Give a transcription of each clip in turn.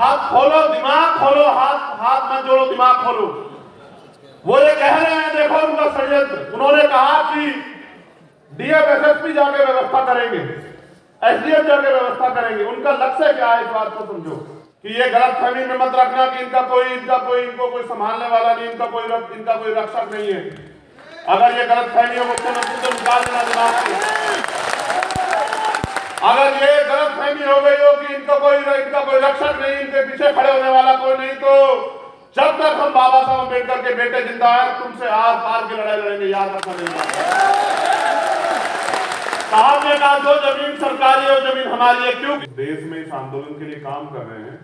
हाथ खोलो, दिमाग खोलो, हाथ मत जोड़ो, दिमाग खोलो। वो ये कह रहे हैं, देखो उनका षड्यंत्र। उन्होंने कहा कि डीएम एसएसपी जाके व्यवस्था करेंगे, एसडीएम जाके व्यवस्था करेंगे। उनका लक्ष्य क्या है, इस बात को समझो कि ये गलत फहमी में मत रखना कि इनको कोई संभालने वाला नहीं, इनका कोई रक्षक नहीं है। अगर ये गलत फहमी हो, मुख्यमंत्री को निकाल देना दिमाग से। अगर ये गलत फहमी हो गई हो कि इनका कोई रक्षक नहीं, इनके पीछे खड़े होने वाला कोई नहीं, तो जब तक हम बाबा साहब अम्बेडकर के बेटे जिंदा है, तुमसे आर पार की लड़ाई लड़ेंगे, याद रखना। नहीं साहब ने कहा जो जमीन सरकारी है वो जमीन हमारी है। क्यों देश में इस आंदोलन के लिए काम कर रहे हैं,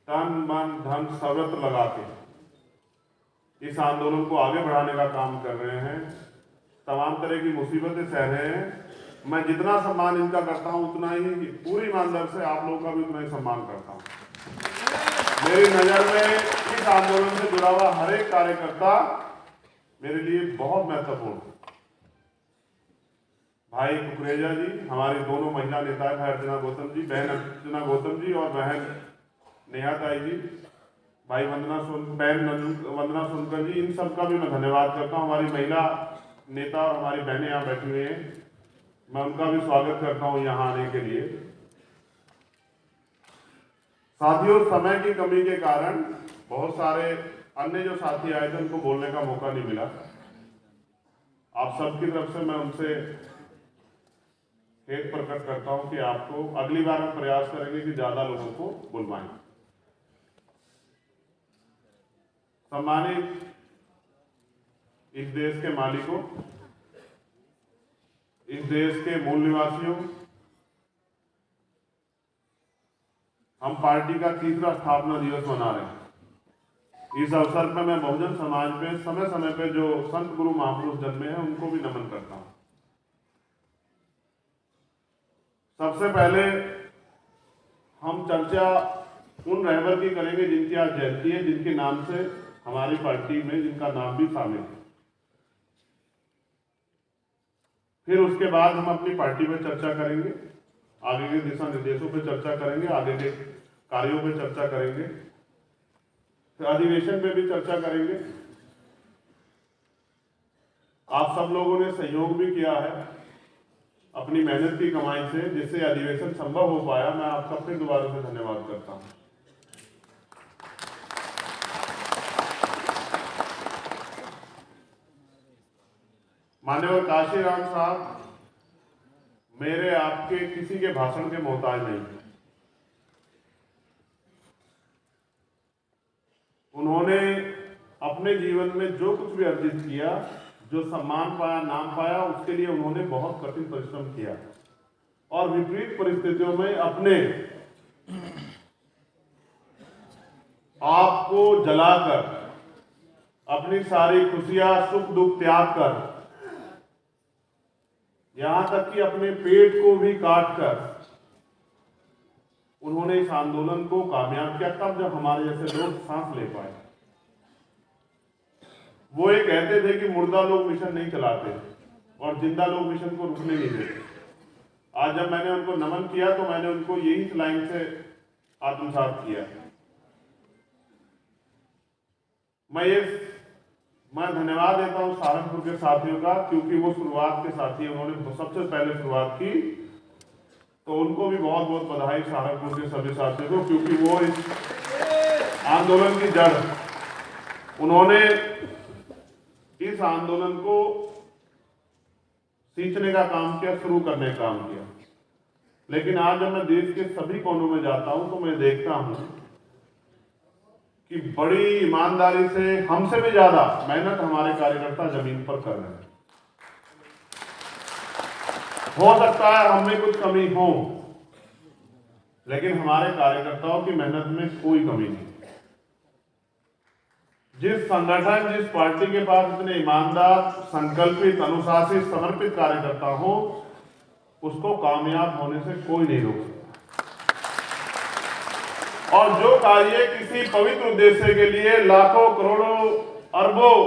तन मन धन सर्वत्र लगा के इस आंदोलन को आगे बढ़ाने का काम कर रहे हैं, तमाम तरह की मुसीबतें सह रहे हैं। मैं जितना सम्मान इनका करता हूं उतना ही पूरी ईमानदारी से आप लोगों का भी उतना ही सम्मान करता हूं। मेरी नजर में इस आंदोलन से जुड़ा हुआ हर एक कार्यकर्ता मेरे लिए बहुत महत्वपूर्ण है। भाई कुकरेजा जी, हमारी दोनों महिला नेता है, भाई अर्चना गौतम जी, बहन अर्चना गौतम जी और बहन नेहा ताई जी, भाई वंदना सोनकर जी, इन सबका भी मैं धन्यवाद करता हूँ। हमारी महिला नेता और हमारी बहनें यहाँ बैठी हुई हैं, मैं उनका भी स्वागत करता हूँ यहाँ आने के लिए। साथियों, समय की कमी के कारण बहुत सारे अन्य जो साथी आए थे उनको बोलने का मौका नहीं मिला। आप सबकी तरफ से मैं उनसे खेद प्रकट करता हूं कि आपको अगली बार हम प्रयास करेंगे कि ज्यादा लोगों को बुलवाएं। सम्मानित इस देश के मालिकों, इस देश के मूल निवासियों, हम पार्टी का 3रा स्थापना दिवस मना रहे हैं। इस अवसर पर मैं बहुजन समाज पे समय समय पे जो संत गुरु महापुरुष जन्मे हैं उनको भी नमन करता हूं। सबसे पहले हम चर्चा उन रहबर की करेंगे जिनकी आज जयंती है, जिनके नाम से हमारी पार्टी में जिनका नाम भी शामिल है। फिर उसके बाद हम अपनी पार्टी में चर्चा करेंगे, आगे के दिशा निर्देशों पे चर्चा करेंगे, आगे के कार्यों पे चर्चा करेंगे, फिर अधिवेशन पे भी चर्चा करेंगे। आप सब लोगों ने सहयोग भी किया है अपनी मेहनत की कमाई से, जिससे अधिवेशन संभव हो पाया। मैं आपका फिर दोबारा से धन्यवाद करता हूं। माननीय काशीराम साहब मेरे आपके किसी के भाषण के मोहताज नहीं। उन्होंने अपने जीवन में जो कुछ भी अर्जित किया, जो सम्मान पाया, नाम पाया, उसके लिए उन्होंने बहुत कठिन परिश्रम किया और विपरीत परिस्थितियों में अपने आप को जलाकर, अपनी सारी खुशियां सुख दुख त्याग कर, यहां तक कि अपने पेट को भी काट कर उन्होंने इस आंदोलन को कामयाब किया, तब जब हमारे जैसे लोग सांस ले पाए। वो ये कहते थे कि मुर्दा लोग मिशन नहीं चलाते और जिंदा लोग मिशन को रुकने नहीं देते। आज जब मैंने उनको नमन किया तो मैंने उनको यही लाइन से आत्मसात किया। मैं धन्यवाद देता हूं सहारनपुर के साथियों का, क्योंकि वो शुरुआत के साथी, उन्होंने सबसे पहले शुरुआत की, तो उनको भी बहुत बहुत बधाई सहारनपुर के सभी साथियों को, क्योंकि वो इस आंदोलन की जड़, उन्होंने इस आंदोलन को सींचने का काम किया, शुरू करने का काम किया। लेकिन आज जब मैं देश के सभी कोनों में जाता हूं तो मैं देखता हूं कि बड़ी ईमानदारी से, हमसे भी ज्यादा मेहनत हमारे कार्यकर्ता जमीन पर कर रहे हैं। हो सकता है हम में कुछ कमी हो, लेकिन हमारे कार्यकर्ताओं की मेहनत में कोई कमी नहीं। जिस संगठन, जिस पार्टी के पास इतने ईमानदार, संकल्पित, अनुशासित, समर्पित कार्यकर्ता हो, उसको कामयाब होने से कोई नहीं रोक सकता। और जो कार्य किसी पवित्र उद्देश्य के लिए लाखों, करोड़ों, अरबों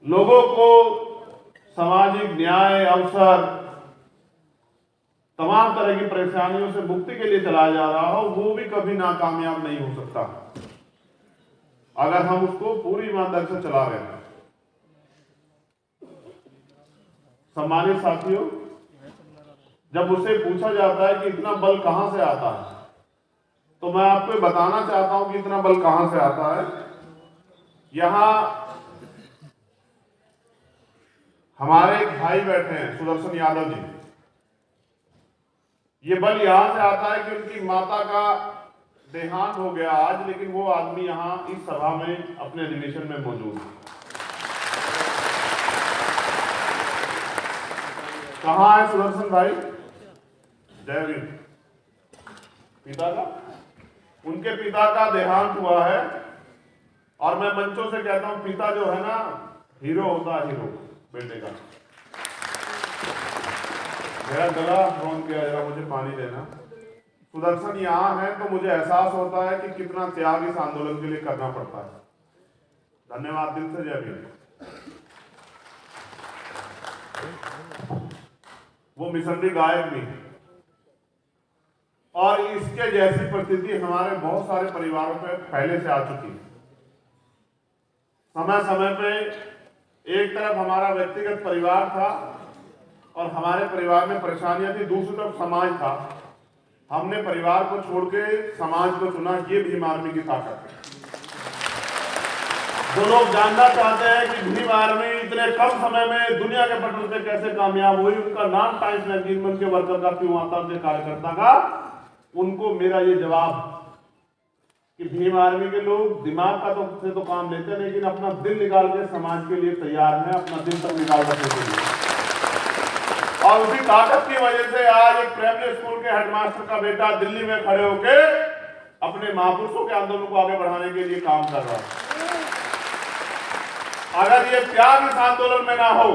लोगों को सामाजिक न्याय, अवसर, तमाम तरह की परेशानियों से मुक्ति के लिए चला जा रहा हो, वो भी कभी नाकामयाब नहीं हो सकता अगर हम उसको पूरी ईमानदारी से चला रहे हैं। सम्मानित साथियों, जब उससे पूछा जाता है कि इतना बल कहां से आता है, तो मैं आपको बताना चाहता हूं कि इतना बल कहां से आता है। यहां हमारे एक भाई बैठे हैं, सुदर्शन यादव जी। ये बल यहां से आता है कि उनकी माता का देहांत हो गया आज, लेकिन वो आदमी यहां इस सभा में अपने अधिवेशन में मौजूद है। कहां है सुदर्शन भाई? जय भीम। पिता का, उनके पिता का देहांत हुआ है, और मैं मंचों से कहता हूं, पिता जो है ना, हीरो होता है, हीरो बेटे का। मेरा गला फोन किया, जरा मुझे पानी देना। सुदर्शन यहाँ है तो मुझे एहसास होता है कि कितना त्याग इस आंदोलन के लिए करना पड़ता है। धन्यवाद, दिल से जय भीम। वो मिशनरी गायक भी है, और इसके जैसी परिस्थिति हमारे बहुत सारे परिवारों पे पहले से आ चुकी है। समय समय पे एक तरफ हमारा व्यक्तिगत परिवार था और हमारे परिवार में परेशानियां थी, दूसरी तरफ समाज था। हमने परिवार को छोड़ के समाज को चुना। ये भीम आर्मी की ताकत है। जो लोग जानना चाहते हैं कि भीम आर्मी इतने कम समय में दुनिया के पटल पे कैसे कामयाब हुई, उनका नाम टाइम्स मैगजीन के वर्कर का क्यों आता, उनके कार्यकर्ता का, उनको मेरा ये जवाब कि भीम आर्मी के लोग दिमाग का तो काम लेते हैं, लेकिन अपना दिल निकाल के समाज के लिए तैयार हैं, अपना दिल तक निकाल रखने के लिए। और उसी ताकत की वजह से आज एक प्राइमरी स्कूल के हेडमास्टर का बेटा दिल्ली में खड़े होकर अपने महापुरुषों के आंदोलन को आगे बढ़ाने के लिए काम कर रहा है। अगर ये त्याग इस आंदोलन में ना हो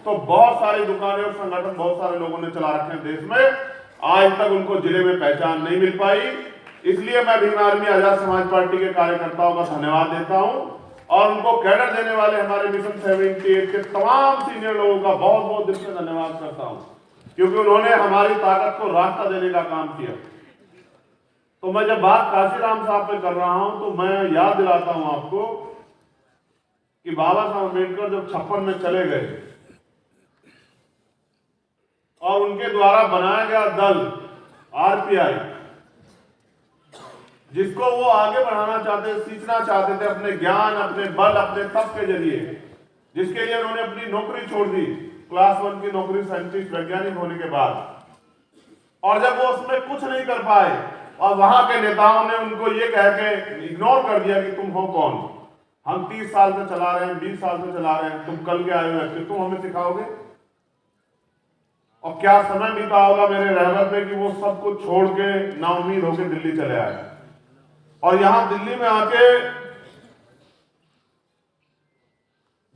तो बहुत सारी दुकानें और संगठन बहुत सारे लोगों ने चला रखे हैं देश में, आज तक उनको जिले में पहचान नहीं मिल पाई। इसलिए मैं भीम आर्मी आजाद समाज पार्टी के कार्यकर्ताओं का धन्यवाद देता हूं, और उनको कैडर देने वाले हमारे मिशन 78 के तमाम सीनियर लोगों का बहुत बहुत दिल से धन्यवाद करता हूं, क्योंकि उन्होंने हमारी ताकत को रास्ता देने का काम किया। तो मैं जब बात काशीराम साहब पे कर रहा हूं तो मैं याद दिलाता हूं आपको कि बाबा साहब अम्बेडकर जब 56 में चले गए और उनके द्वारा बनाया गया दल आरपीआई, जिसको वो आगे बढ़ाना चाहते, सीखना चाहते थे अपने ज्ञान, अपने बल, अपने तप के जरिए, जिसके लिए उन्होंने अपनी नौकरी छोड़ दी, क्लास 1 की नौकरी साइंटिस्ट वैज्ञानिक होने के बाद। और जब वो उसमें कुछ नहीं कर पाए और वहां के नेताओं ने उनको ये कह के इग्नोर कर दिया कि तुम हो कौन, हम 30 साल से चला रहे हैं, 20 साल से चला रहे हैं, तुम कल के आए हो, फिर तुम हमें सिखाओगे। और क्या समय बीता होगा मेरे रहबर पे कि वो सब कुछ छोड़ के नाउम्मीद होकर दिल्ली चले आए। और यहां दिल्ली में आके,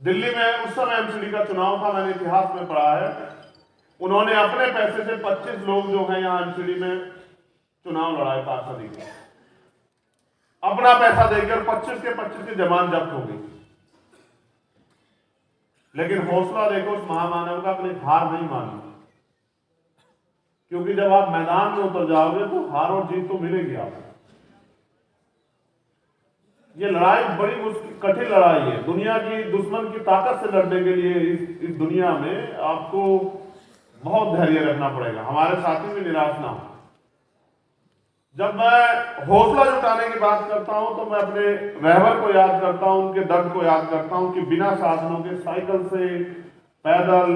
दिल्ली में उस समय एमसीडी का चुनाव था, मैंने इतिहास में पढ़ा है, उन्होंने अपने पैसे से 25 लोग जो हैं यहां एमसीडी में चुनाव लड़ाए पार्षदी के, अपना पैसा देकर 25 के 25 की जमान जब्त हो गई। लेकिन हौसला देखो उस महामानव का, अपनी हार नहीं मानी, क्योंकि जब आप मैदान में उतर जाओगे तो हार और जीत तो मिलेगी आपको। ये लड़ाई बड़ी कठिन लड़ाई है, दुनिया की दुश्मन की ताकत से लड़ने के लिए इस दुनिया में आपको बहुत धैर्य रखना पड़ेगा। हमारे साथी भी निराश ना हो। जब मैं हौसला जुटाने की बात करता हूं तो मैं अपने रहबर को याद करता हूं, उनके दर्द को याद करता हूं कि बिना साधनों के, साइकिल से, पैदल,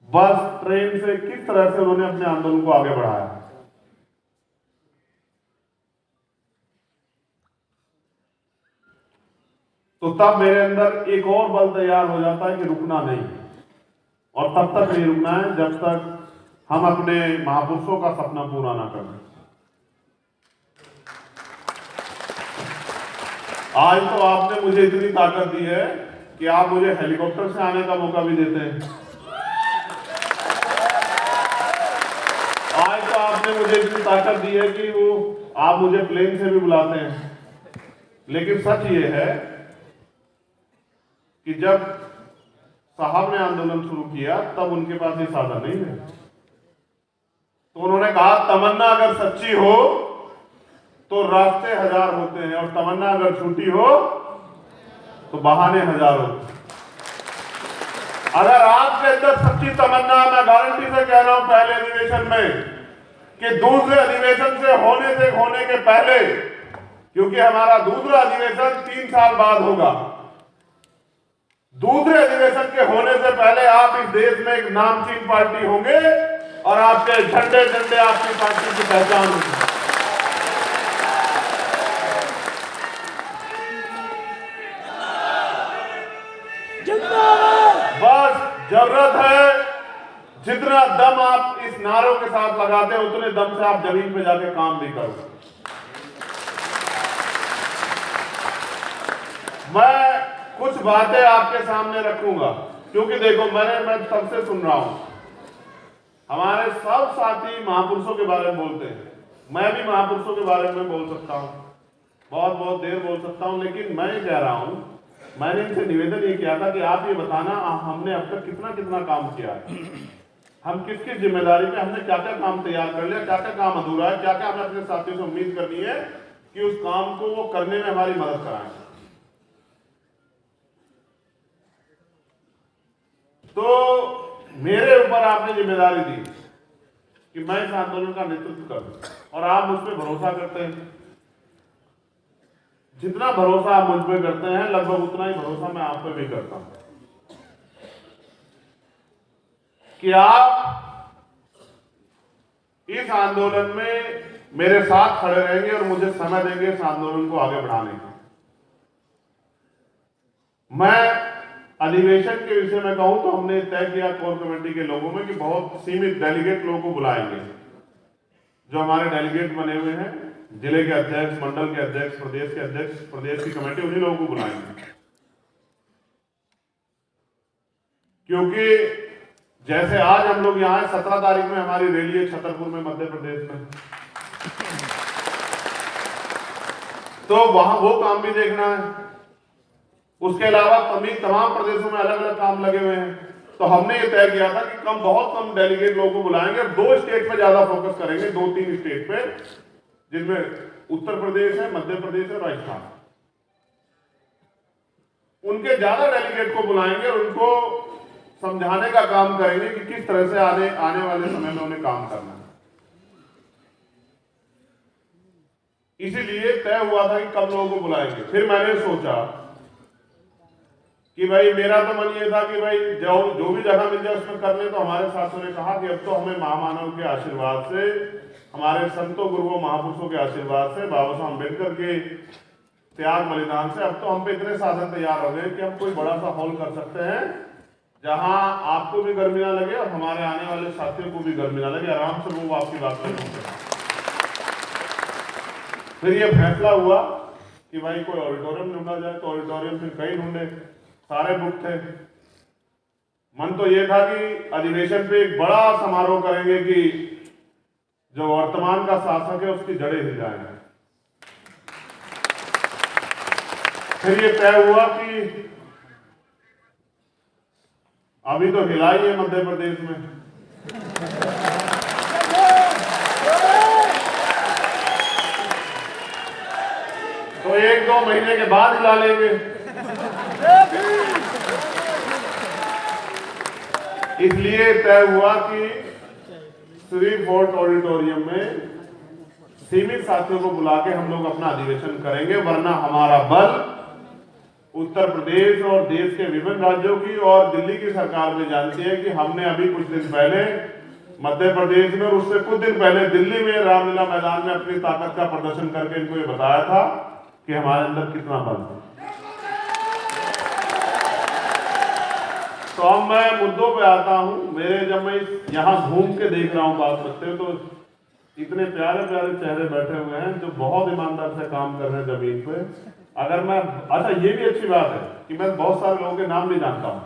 बस, ट्रेन से किस तरह से उन्होंने अपने आंदोलन को आगे बढ़ाया। तो तब मेरे अंदर एक और बल तैयार हो जाता है कि रुकना नहीं, और तब तक नहीं रुकना है जब तक हम अपने महापुरुषों का सपना पूरा ना करें। आज तो आपने मुझे इतनी ताकत दी है कि आप मुझे हेलीकॉप्टर से आने का मौका भी देते हैं। आज तो आपने मुझे इतनी ताकत दी है कि आप मुझे प्लेन से भी बुलाते हैं। लेकिन सच ये है कि जब साहब ने आंदोलन शुरू किया तब उनके पास ये साधन नहीं है। तो उन्होंने कहा तमन्ना अगर सच्ची हो तो रास्ते हजार होते हैं, और तमन्ना अगर झूठी हो तो बहाने हजार होते हैं। अगर आपके अंदर सच्ची तमन्ना, मैं गारंटी से कह रहा हूं पहले अधिवेशन में कि दूसरे अधिवेशन से होने के पहले, क्योंकि हमारा दूसरा अधिवेशन 3 साल बाद होगा, दूसरे अधिवेशन के होने से पहले आप इस देश में एक नामचीन पार्टी होंगे और आपके झंडे झंडे आपकी पार्टी की पहचान होगी। बस जरूरत है जितना दम आप इस नारों के साथ लगाते हैं उतने दम से आप जमीन पे जाके काम भी करो। मैं कुछ बातें आपके सामने रखूंगा, क्योंकि देखो मैं तब से सुन रहा हूं, हमारे सब साथी महापुरुषों के बारे में बोलते हैं, मैं भी महापुरुषों के बारे में बोल सकता हूं, बहुत बहुत देर बोल सकता हूं, लेकिन मैं कह रहा हूं, मैंने इनसे निवेदन ये किया था कि आप ये बताना हमने अब तक कितना कितना काम किया है, हम किस किस जिम्मेदारी पे, हमने क्या क्या काम तैयार कर लिया, क्या क्या काम अधूरा है, क्या क्या हमें अपने साथियों से उम्मीद करनी है कि उस काम को वो करने में हमारी मदद कराएं। तो मेरे ऊपर आपने जिम्मेदारी दी कि मैं इस आंदोलन का नेतृत्व करूं, और आप मुझ पर भरोसा करते हैं। जितना भरोसा आप मुझ पर करते हैं लगभग उतना ही भरोसा मैं आप पर भी करता हूं कि आप इस आंदोलन में मेरे साथ खड़े रहेंगे और मुझे समय देंगे इस आंदोलन को आगे बढ़ाने का। मैं अधिवेशन के विषय में कहूं तो हमने तय किया कोर कमेटी के लोगों में कि बहुत सीमित डेलीगेट लोगों को बुलाएंगे। जो हमारे डेलीगेट बने हुए हैं, जिले के अध्यक्ष, मंडल के अध्यक्ष, प्रदेश के अध्यक्ष, प्रदेश की कमेटी, उन्हीं लोगों को बुलाएंगे। क्योंकि जैसे आज हम लोग यहाँ 17 तारीख में हमारी रैली है छतरपुर में, मध्य प्रदेश में, तो वहां वो काम भी देखना है। उसके अलावा तमाम प्रदेशों में अलग अलग काम लगे हुए हैं। तो हमने ये तय किया था कि बहुत कम डेलीगेट लोगों को बुलाएंगे और 2 स्टेट पे ज्यादा फोकस करेंगे, 2-3 स्टेट पे, जिनमें उत्तर प्रदेश है, मध्य प्रदेश है, राजस्थान। उनके ज्यादा डेलीगेट को बुलाएंगे और उनको समझाने का काम करेंगे कि किस तरह से आने वाले समय में उन्हें काम करना है। इसीलिए तय हुआ था कि कब लोगों को बुलाएंगे। फिर मैंने सोचा कि भाई मेरा तो मन ये था कि भाई जो भी जगह मिल जाए उसमें कर ले। तो हमारे साथियों ने कहा कि अब तो हमें महामानव के आशीर्वाद से, हमारे संतों गुरुओं महापुरुषों के आशीर्वाद से, बाबा साहब अम्बेडकर के त्याग बलिदान से अब तो हम पे इतने साधन तैयार हो गए कि हम कोई बड़ा सा हॉल कर सकते हैं जहां आपको भी गर्मी ना लगे और हमारे आने वाले साथियों को भी गर्मी ना लगे, आराम से वो आपकी बात करें। फिर ये फैसला हुआ कि भाई कोई ऑडिटोरियम ढूंढा जाए। तो ऑडिटोरियम फिर कई ढूंढे, सारे बुक थे। मन तो ये था कि अधिवेशन पे एक बड़ा समारोह करेंगे कि जो वर्तमान का शासक है उसकी जड़ें हिल जाएंगे। फिर ये तय हुआ कि अभी तो हिला ही है मध्य प्रदेश में, तो 1-2 महीने के बाद हिला लेंगे। इसलिए तय हुआ कि श्री फोर्ट ऑडिटोरियम में सीमित साथियों को बुला के हम लोग अपना अधिवेशन करेंगे, वरना हमारा बल उत्तर प्रदेश और देश के विभिन्न राज्यों की और दिल्ली की सरकार भी जानती है कि हमने अभी कुछ दिन पहले मध्य प्रदेश में और उससे कुछ दिन पहले दिल्ली में रामलीला मैदान में अपनी ताकत का प्रदर्शन करके इनको ये बताया था कि हमारे अंदर कितना बल है। तो अब मैं मुद्दों पे आता हूं। जब मैं यहाँ घूम के देख रहा हूँ बात करते हुए, तो इतने प्यारे प्यारे चेहरे बैठे हुए हैं जो बहुत ईमानदार से काम कर रहे हैं जमीन पे। अगर मैं, अच्छा ये भी अच्छी बात है कि मैं बहुत सारे लोगों के नाम नहीं जानता हूं।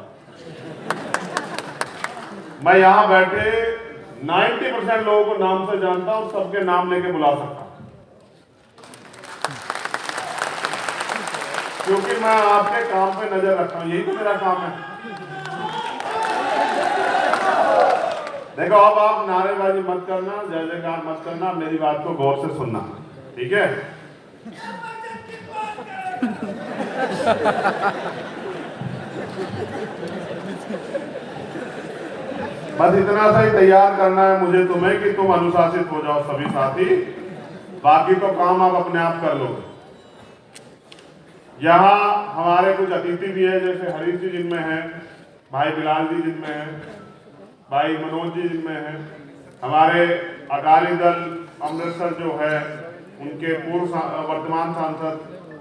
मैं यहाँ बैठे 90% लोगों को नाम से जानता हूं और सबके नाम लेके बुला सकता हूं, क्योंकि मैं आपके काम पे नजर रखता हूं। यही तो मेरा काम है। देखो अब आप नारेबाजी मत करना, जय जयकार मत करना, मेरी बात को गौर से सुनना, ठीक है? बस इतना सा ही तैयार करना है मुझे तुम्हें कि तुम अनुशासित हो जाओ सभी साथी, बाकी तो काम आप अपने आप कर लो। यहाँ हमारे कुछ अतिथि भी है, जैसे हरीश जी जिनमें है, भाई बिलाल जी जिनमें है, भाई मनोज जी जिनमें है, हमारे अकाली दल अमृतसर जो है उनके पूर्व वर्तमान सांसद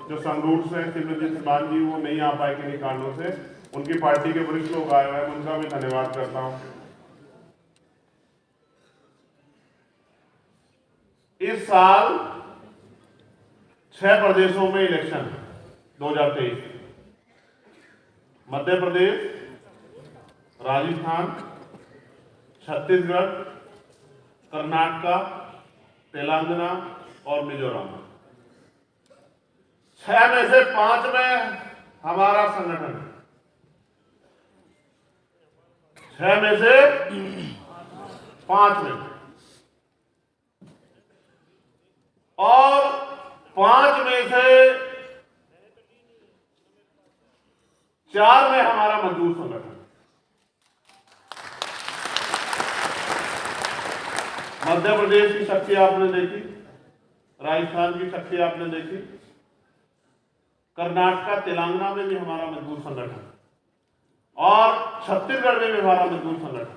जो संगरूर से सिमरनजीत मान जी, वो नहीं आ पाए किन्हीं कारणों से, उनकी पार्टी के वरिष्ठ लोग आए हुए हैं, उनका मैं धन्यवाद करता हूँ। इस साल 6 प्रदेशों में इलेक्शन 2023, मध्य प्रदेश, राजस्थान, छत्तीसगढ़, कर्नाटक, तेलंगाना और मिजोरम। 6 में से 5 में हमारा संगठन है, 6 में से 5 में, और 5 में से 4 में हमारा मजदूर संगठन। मध्य प्रदेश की शक्ति आपने देखी, राजस्थान की शक्ति आपने देखी, कर्नाटक तेलंगाना में भी हमारा मजदूर संगठन और छत्तीसगढ़ में भी हमारा मजदूर संगठन।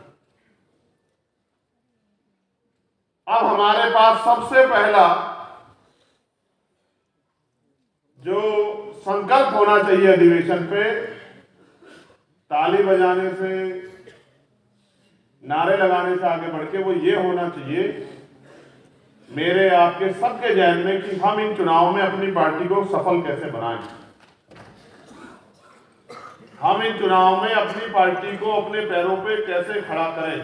अब हमारे पास सबसे पहला जो संकल्प होना चाहिए अधिवेशन पे, ताली बजाने से, नारे लगाने से आगे बढ़ के, वो ये होना चाहिए मेरे आपके सबके जहन में कि हम इन चुनाव में अपनी पार्टी को सफल कैसे बनाएं, हम इन चुनाव में अपनी पार्टी को अपने पैरों पे कैसे खड़ा करें,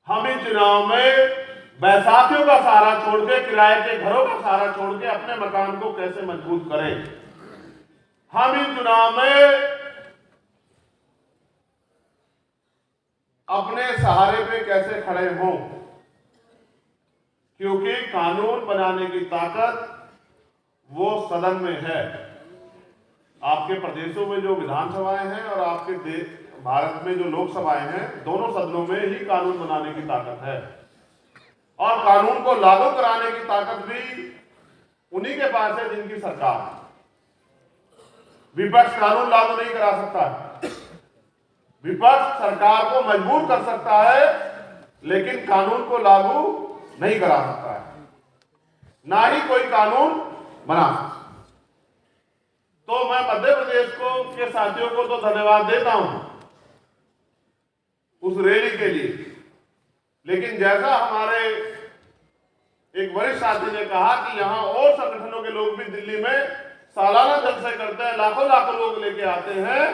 हम इन चुनाव में बैसाखियों का सहारा छोड़ के, किराए के घरों का सहारा छोड़ के अपने मकान को कैसे मजबूत करें, हम इन चुनाव में अपने सहारे पे कैसे खड़े हों, क्योंकि कानून बनाने की ताकत वो सदन में है। आपके प्रदेशों में जो विधानसभाएं हैं और आपके भारत में जो लोकसभाएं हैं, दोनों सदनों में ही कानून बनाने की ताकत है, और कानून को लागू कराने की ताकत भी उन्हीं के पास है जिनकी सरकार है। विपक्ष कानून लागू नहीं करा सकता, विपक्ष सरकार को मजबूर कर सकता है, लेकिन कानून को लागू नहीं करा सकता है, ना ही कोई कानून बना सकता। तो मैं मध्य प्रदेश को के साथियों को तो धन्यवाद देता हूं उस रैली के लिए, लेकिन जैसा हमारे एक वरिष्ठ साथी ने कहा कि यहां और संगठनों के लोग भी दिल्ली में सालाना जलसे करते हैं, लाखों लाखों लोग लेके आते हैं,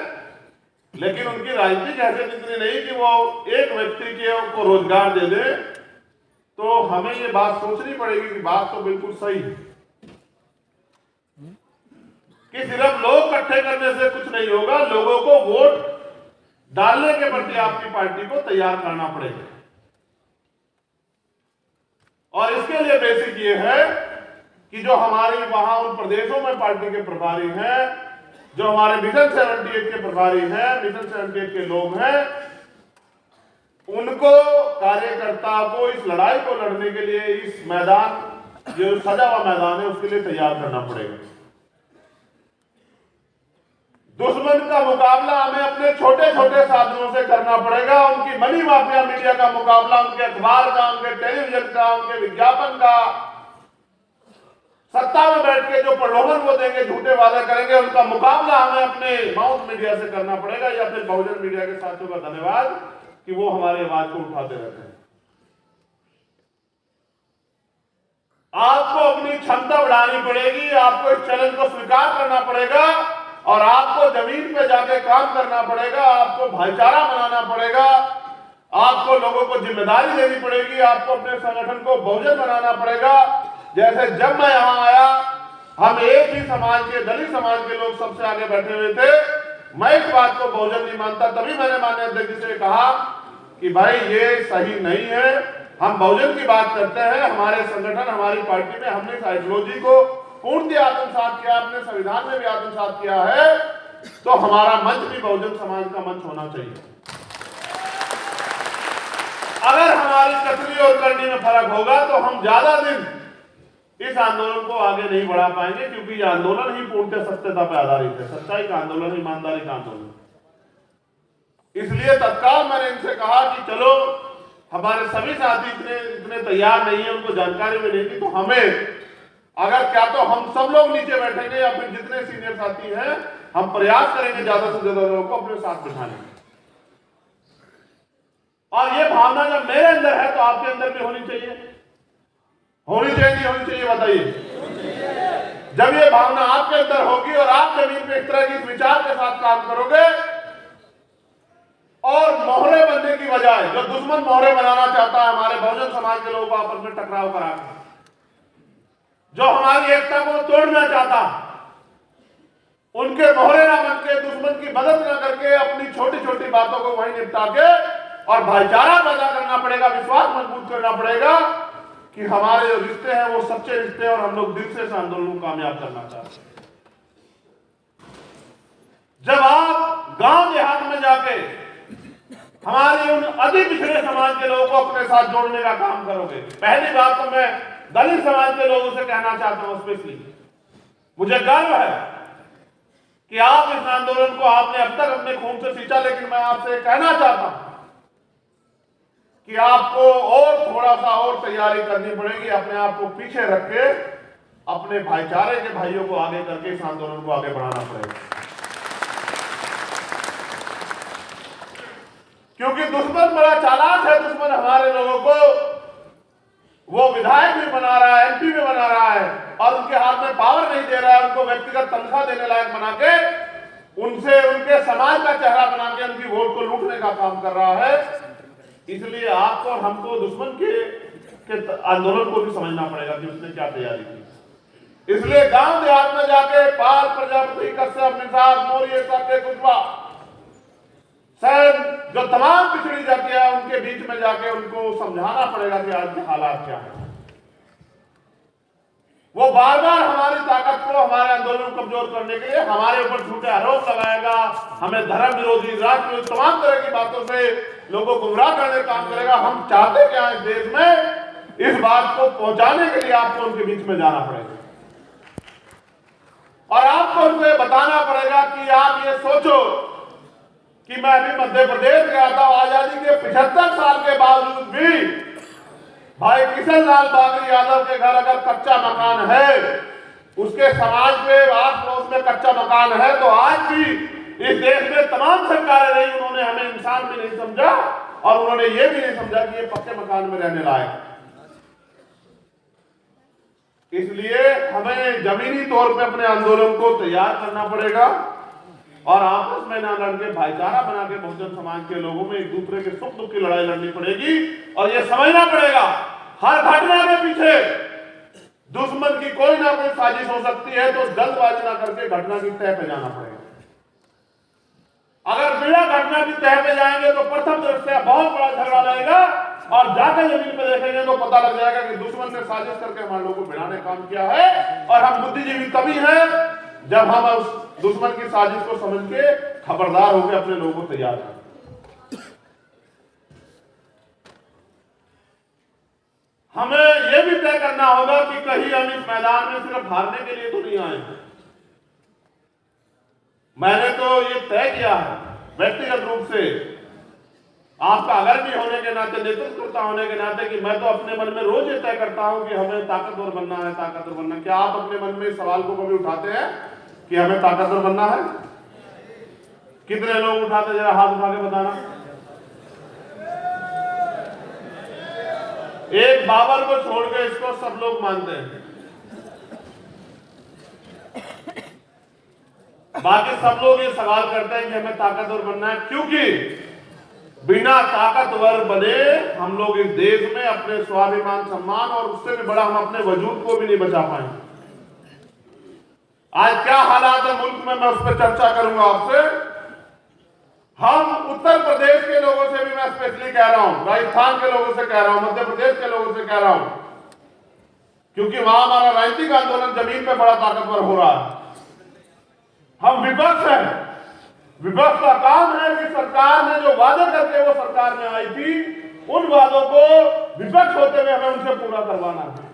लेकिन उनकी राजनीतिक हैसियत इतनी नहीं कि वो एक व्यक्ति के को रोजगार दे दे। तो हमें ये बात सोचनी पड़ेगी कि बात तो बिल्कुल सही है कि सिर्फ लोग इकट्ठे करने से कुछ नहीं होगा, लोगों को वोट डालने के प्रति आपकी पार्टी को तैयार करना पड़ेगा। और इसके लिए बेसिक ये है कि जो हमारी वहां उन प्रदेशों में पार्टी के प्रभारी हैं, जो हमारे मिशन 78 के प्रभारी हैं, मिशन 78 के लोग हैं, उनको, कार्यकर्ता को इस लड़ाई को लड़ने के लिए इस मैदान, जो सजा हुआ मैदान है, उसके लिए तैयार करना पड़ेगा। दुश्मन का मुकाबला हमें अपने छोटे छोटे साधनों से करना पड़ेगा। उनकी मनी माफिया मीडिया का मुकाबला उनके अखबार का, उनके टेलीविजन का, उनके विज्ञापन का, सत्ता में बैठ के जो प्रलोभन वो देंगे, झूठे वादे करेंगे, उनका मुकाबला हमें अपने माउथ मीडिया से करना पड़ेगा। या फिर बहुजन मीडिया के साथियों का धन्यवाद कि वो हमारी आवाज को उठाते रहते हैं। आपको अपनी क्षमता बढ़ानी पड़ेगी, आपको इस चैलेंज को स्वीकार करना पड़ेगा और आपको जमीन पे जाके काम करना पड़ेगा, आपको भाईचारा बनाना पड़ेगा, आपको लोगों को जिम्मेदारी देनी पड़ेगी, आपको अपने संगठन को बहुजन बनाना पड़ेगा। जैसे जब मैं यहां आया, हम एक ही समाज के, दलित समाज के लोग सबसे आगे बैठे हुए थे। मैं इस बात को बहुजन नहीं मानता, तभी मैंने माननीय अध्यक्ष से कहा कि भाई ये सही नहीं है। हम बहुजन की बात करते हैं, हमारे संगठन हमारी पार्टी में हमने इस आइडियोलॉजी को पूर्णतः आत्मसात किया, अपने संविधान में भी आत्मसात किया है, तो हमारा मंच भी बहुजन समाज का मंच होना चाहिए। अगर हमारी कथनी और करनी में फर्क होगा तो हम ज्यादा दिन इस आंदोलन को आगे नहीं बढ़ा पाएंगे, क्योंकि यह आंदोलन ही पूर्णतः सत्यता पर आधारित है, सच्चाई का आंदोलन, ईमानदारी का आंदोलन। इसलिए तत्काल मैंने इनसे कहा कि चलो, हमारे सभी साथी इतने तैयार नहीं है, उनको जानकारी भी नहीं थी, तो हमें अगर क्या तो हम सब लोग नीचे बैठेंगे या फिर जितने सीनियर साथी हैं हम प्रयास करेंगे ज्यादा से ज्यादा लोगों को अपने साथ बिठाने। और ये भावना जब मेरे अंदर है तो आपके अंदर भी होनी चाहिए, होनी चाहिए बताइए। जब ये भावना आपके अंदर होगी और आप जमीन पे इस तरह के विचार के साथ काम करोगे और मोहरे बनने की बजाय जो दुश्मन मोहरे बनाना चाहता है हमारे बहुजन समाज के लोगों को आपस में टकराव करा, जो हमारी एकता को तोड़ना चाहता, उनके मोहरे ना बन के, दुश्मन की मदद ना करके, अपनी छोटी छोटी बातों को वहीं निपटा के और भाईचारा पैदा करना पड़ेगा, विश्वास मजबूत करना पड़ेगा कि हमारे जो रिश्ते हैं वो सच्चे रिश्ते हैं और हम लोग दिल से इस आंदोलन को कामयाब करना चाहते हैं। जब आप गांव देहात में जाके हमारे उन अति पिछड़े समाज के लोगों को अपने साथ जोड़ने का काम करोगे, पहली बात तो मैं दलित समाज के लोगों से कहना चाहता हूं, स्पेशली मुझे गर्व है कि आप इस आंदोलन को आपने अब तक अपने खून से सींचा, लेकिन मैं आपसे कहना चाहता हूं कि आपको और थोड़ा सा और तैयारी करनी पड़ेगी, अपने आप को पीछे रख के अपने भाईचारे के भाइयों को आगे करके इस आंदोलन को आगे बढ़ाना पड़ेगा, क्योंकि दुश्मन बड़ा चालाक है। दुश्मन हमारे लोगों को वो विधायक भी बना रहा है, एमपी भी बना रहा है और उनके हाथ में पावर नहीं दे रहा है, उनको व्यक्तिगत तनख्वाह देने लायक बना के, उनसे उनके समाज का चेहरा बना के उनकी वोट को लूटने का काम कर रहा है। इसलिए आपको और हमको दुश्मन के आंदोलन को भी समझना पड़ेगा कि उसने क्या तैयारी की। इसलिए गांव देहात में जाके पाल, प्रजापति, कश्यप, निषाद, मौर्य, साके, कुशवाहा, सैन, जो तमाम पिछड़ी जातियां हैं उनके बीच में जाके उनको समझाना पड़ेगा कि आज के हालात क्या है। वो बार बार हमारी ताकत को, हमारे आंदोलन को कमजोर करने के लिए हमारे ऊपर झूठे आरोप लगाएगा, हमें धर्म विरोधी, राष्ट्र विरोधी, तमाम तरह की बातों से लोगों को गुमराह करने का काम करेगा। हम चाहते क्या है इस देश में, इस बात को पहुंचाने के लिए आपको उनके बीच में जाना पड़ेगा और आपको उनको बताना पड़ेगा कि आप ये सोचो कि मैं अभी मध्य प्रदेश गया था, आजादी के 75 साल के बावजूद भी भाई किशन लाल बागरी यादव के घर अगर कच्चा मकान है, उसके समाज में आस पड़ोस में कच्चा मकान है, तो आज भी इस देश में तमाम सरकारें रही, उन्होंने हमें इंसान भी नहीं समझा और उन्होंने ये भी नहीं समझा कि ये पक्के मकान में रहने लायक। इसलिए हमें जमीनी तौर पे अपने आंदोलन को तैयार करना पड़ेगा और आपस में ना लड़के भाईचारा बना के बहुजन समाज के लोगों में एक दूसरे के सुख दुख की लड़ाई लड़नी पड़ेगी और ये समझना पड़ेगा हर घटना के पीछे दुश्मन की कोई ना कोई साजिश हो सकती है, तो जल्दबाजी ना करके घटना की तह पे जाना पड़ेगा। अगर बिना घटना की तह पे जाएंगे तो प्रथम दृष्टया बहुत बड़ा झगड़ा रहेगा और जाकर जमीन पे देखेंगे तो पता लग जाएगा कि दुश्मन ने साजिश करके हमारे लोगों को भिड़ाने काम किया है। और हम बुद्धिजीवी तभी हैं जब हम उस दुश्मन की साजिश को समझ के खबरदार होकर अपने लोगों को तैयार करें। हमें यह भी तय करना होगा कि कहीं हम इस मैदान में सिर्फ हारने के लिए तो नहीं आए। मैंने तो ये तय किया है व्यक्तिगत रूप से, आपका अग्रणी होने के नाते, नेतृत्वकर्ता होने के नाते, कि मैं तो अपने मन में रोज ये तय करता हूं कि हमें ताकतवर बनना है, ताकतवर बनना। क्या आप अपने मन में इस सवाल को कभी उठाते हैं कि हमें ताकतवर बनना है? कितने लोग उठाते, जरा हाथ उठा के बताना। एक बाबर को छोड़ के इसको सब लोग मानते हैं, बाकी सब लोग ये सवाल करते हैं कि हमें ताकतवर बनना है, क्योंकि बिना ताकतवर बने हम लोग इस देश में अपने स्वाभिमान, सम्मान और उससे भी बड़ा हम अपने वजूद को भी नहीं बचा पाएंगे। आज क्या हालात है मुल्क में, मैं उस पर चर्चा करूंगा आपसे। हम उत्तर प्रदेश के लोगों से भी मैं स्पेशली कह रहा हूं, राजस्थान के लोगों से कह रहा हूं, मध्य प्रदेश के लोगों से कह रहा हूं, क्योंकि वहां हमारा राजनीतिक आंदोलन जमीन पे बड़ा ताकतवर हो रहा है। हम विपक्ष हैं। विपक्ष का काम है कि सरकार ने जो वादे करके वो सरकार में आई थी, उन वादों को विपक्ष होते हुए हमें उनसे पूरा करवाना है।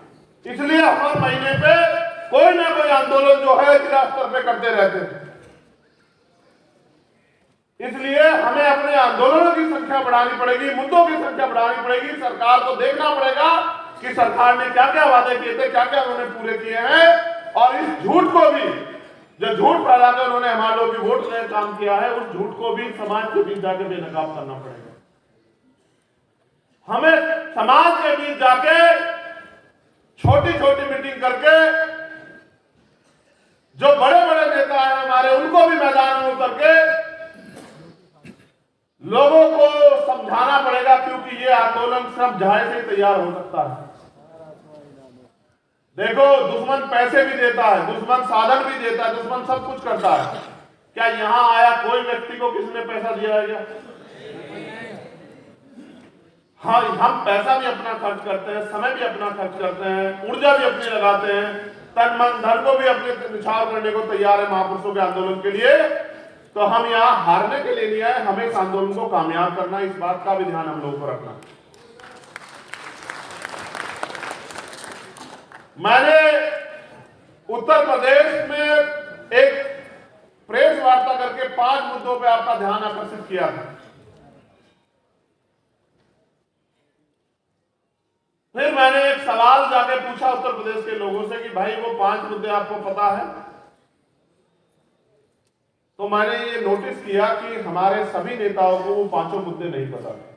इसलिए हर महीने पे कोई ना कोई आंदोलन जो है जिला स्तर पे करते रहते हैं। इसलिए हमें अपने आंदोलनों की संख्या बढ़ानी पड़ेगी, मुद्दों की संख्या बढ़ानी पड़ेगी। सरकार को देखना पड़ेगा कि सरकार ने क्या क्या वादे किए थे, क्या क्या उन्होंने पूरे किए हैं, और इस झूठ को भी, जो झूठ फैलाकर उन्होंने हमारे लोगों की वोट में काम किया है, उस झूठ को भी समाज के बीच जाके बेनकाब करना पड़ेगा। हमें समाज के बीच जाके छोटी छोटी मीटिंग करके जो बड़े बड़े नेता हैं हमारे, उनको भी मैदान में उतर के लोगों को समझाना पड़ेगा, क्योंकि ये आंदोलन सिर्फ जहां से तैयार हो सकता है। देखो, दुश्मन पैसे भी देता है, दुश्मन साधन भी देता है, दुश्मन सब कुछ करता है। क्या यहां आया कोई व्यक्ति को किसी ने पैसा दिया है क्या? हाँ, हम पैसा भी अपना खर्च करते हैं, समय भी अपना खर्च करते हैं, ऊर्जा भी अपनी लगाते हैं, तन मन धन को भी अपने निछावर करने को तैयार है महापुरुषों के आंदोलन के लिए। तो हम यहाँ हारने के लिए नहीं आए, हमें इस आंदोलन को कामयाब करना, इस बात का भी ध्यान हम लोगों को रखना। मैंने उत्तर प्रदेश में एक प्रेस वार्ता करके 5 मुद्दों पे आपका ध्यान आकर्षित किया था। फिर मैंने एक सवाल जाके पूछा उत्तर प्रदेश के लोगों से कि भाई वो 5 मुद्दे आपको पता है? तो मैंने ये नोटिस किया कि हमारे सभी नेताओं को वो 5 मुद्दे नहीं पता थे।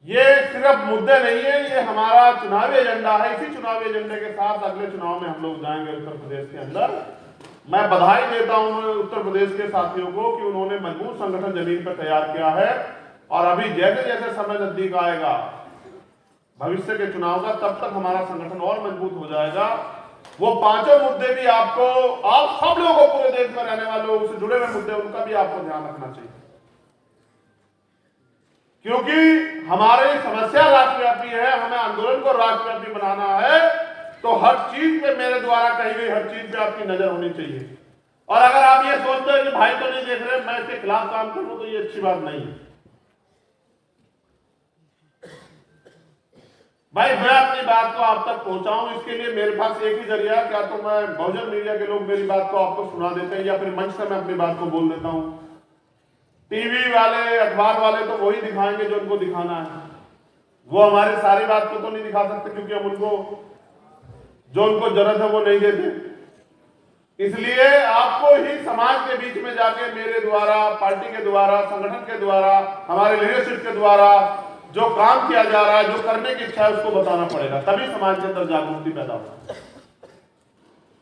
ये सिर्फ मुद्दे नहीं है, ये हमारा चुनावी एजेंडा है। इसी चुनावी एजेंडे के साथ अगले चुनाव में हम लोग जाएंगे उत्तर प्रदेश के अंदर। मैं बधाई देता हूं उत्तर प्रदेश के साथियों को कि उन्होंने मजबूत संगठन जमीन पर तैयार किया है, और अभी जैसे जैसे समय नजदीक आएगा भविष्य के चुनाव का, तब तक हमारा संगठन और मजबूत हो जाएगा। वो 5 मुद्दे भी आपको, आप सब लोगों को, पूरे देश में रहने वाले लोगों से जुड़े हुए मुद्दे, उनका भी आपको ध्यान रखना चाहिए, क्योंकि हमारी समस्या राष्ट्रव्यापी है। हमें आंदोलन को राष्ट्रव्यापी बनाना है, तो हर चीज पे, मेरे द्वारा कही गई हर चीज पे आपकी नजर होनी चाहिए। और अगर आप ये सोचते हैं कि भाई तो नहीं देख रहे, मैं इसके खिलाफ काम करूं, तो ये अच्छी बात नहीं है। भाई, मैं अपनी बात को आप तक पहुंचाऊं, इसके लिए मेरे पास एक ही जरिया है, क्या तो मैं बहुजन मीडिया के लोग मेरी बात को आपको सुना देते हैं, या फिर मंच से मैं अपनी बात को बोल देता हूं। टीवी वाले, अखबार वाले तो वही दिखाएंगे जो उनको दिखाना है। वो हमारी सारी बात को तो नहीं दिखा सकते, क्योंकि हम उनको जो उनको जरूरत है वो नहीं देते। इसलिए आपको ही समाज के बीच में जाके मेरे द्वारा, पार्टी के द्वारा, संगठन के द्वारा, हमारे लीडरशिप के द्वारा जो काम किया जा रहा है, जो करने की इच्छा है, उसको बताना पड़ेगा, तभी समाज के अंदर जागृति पैदा होगी।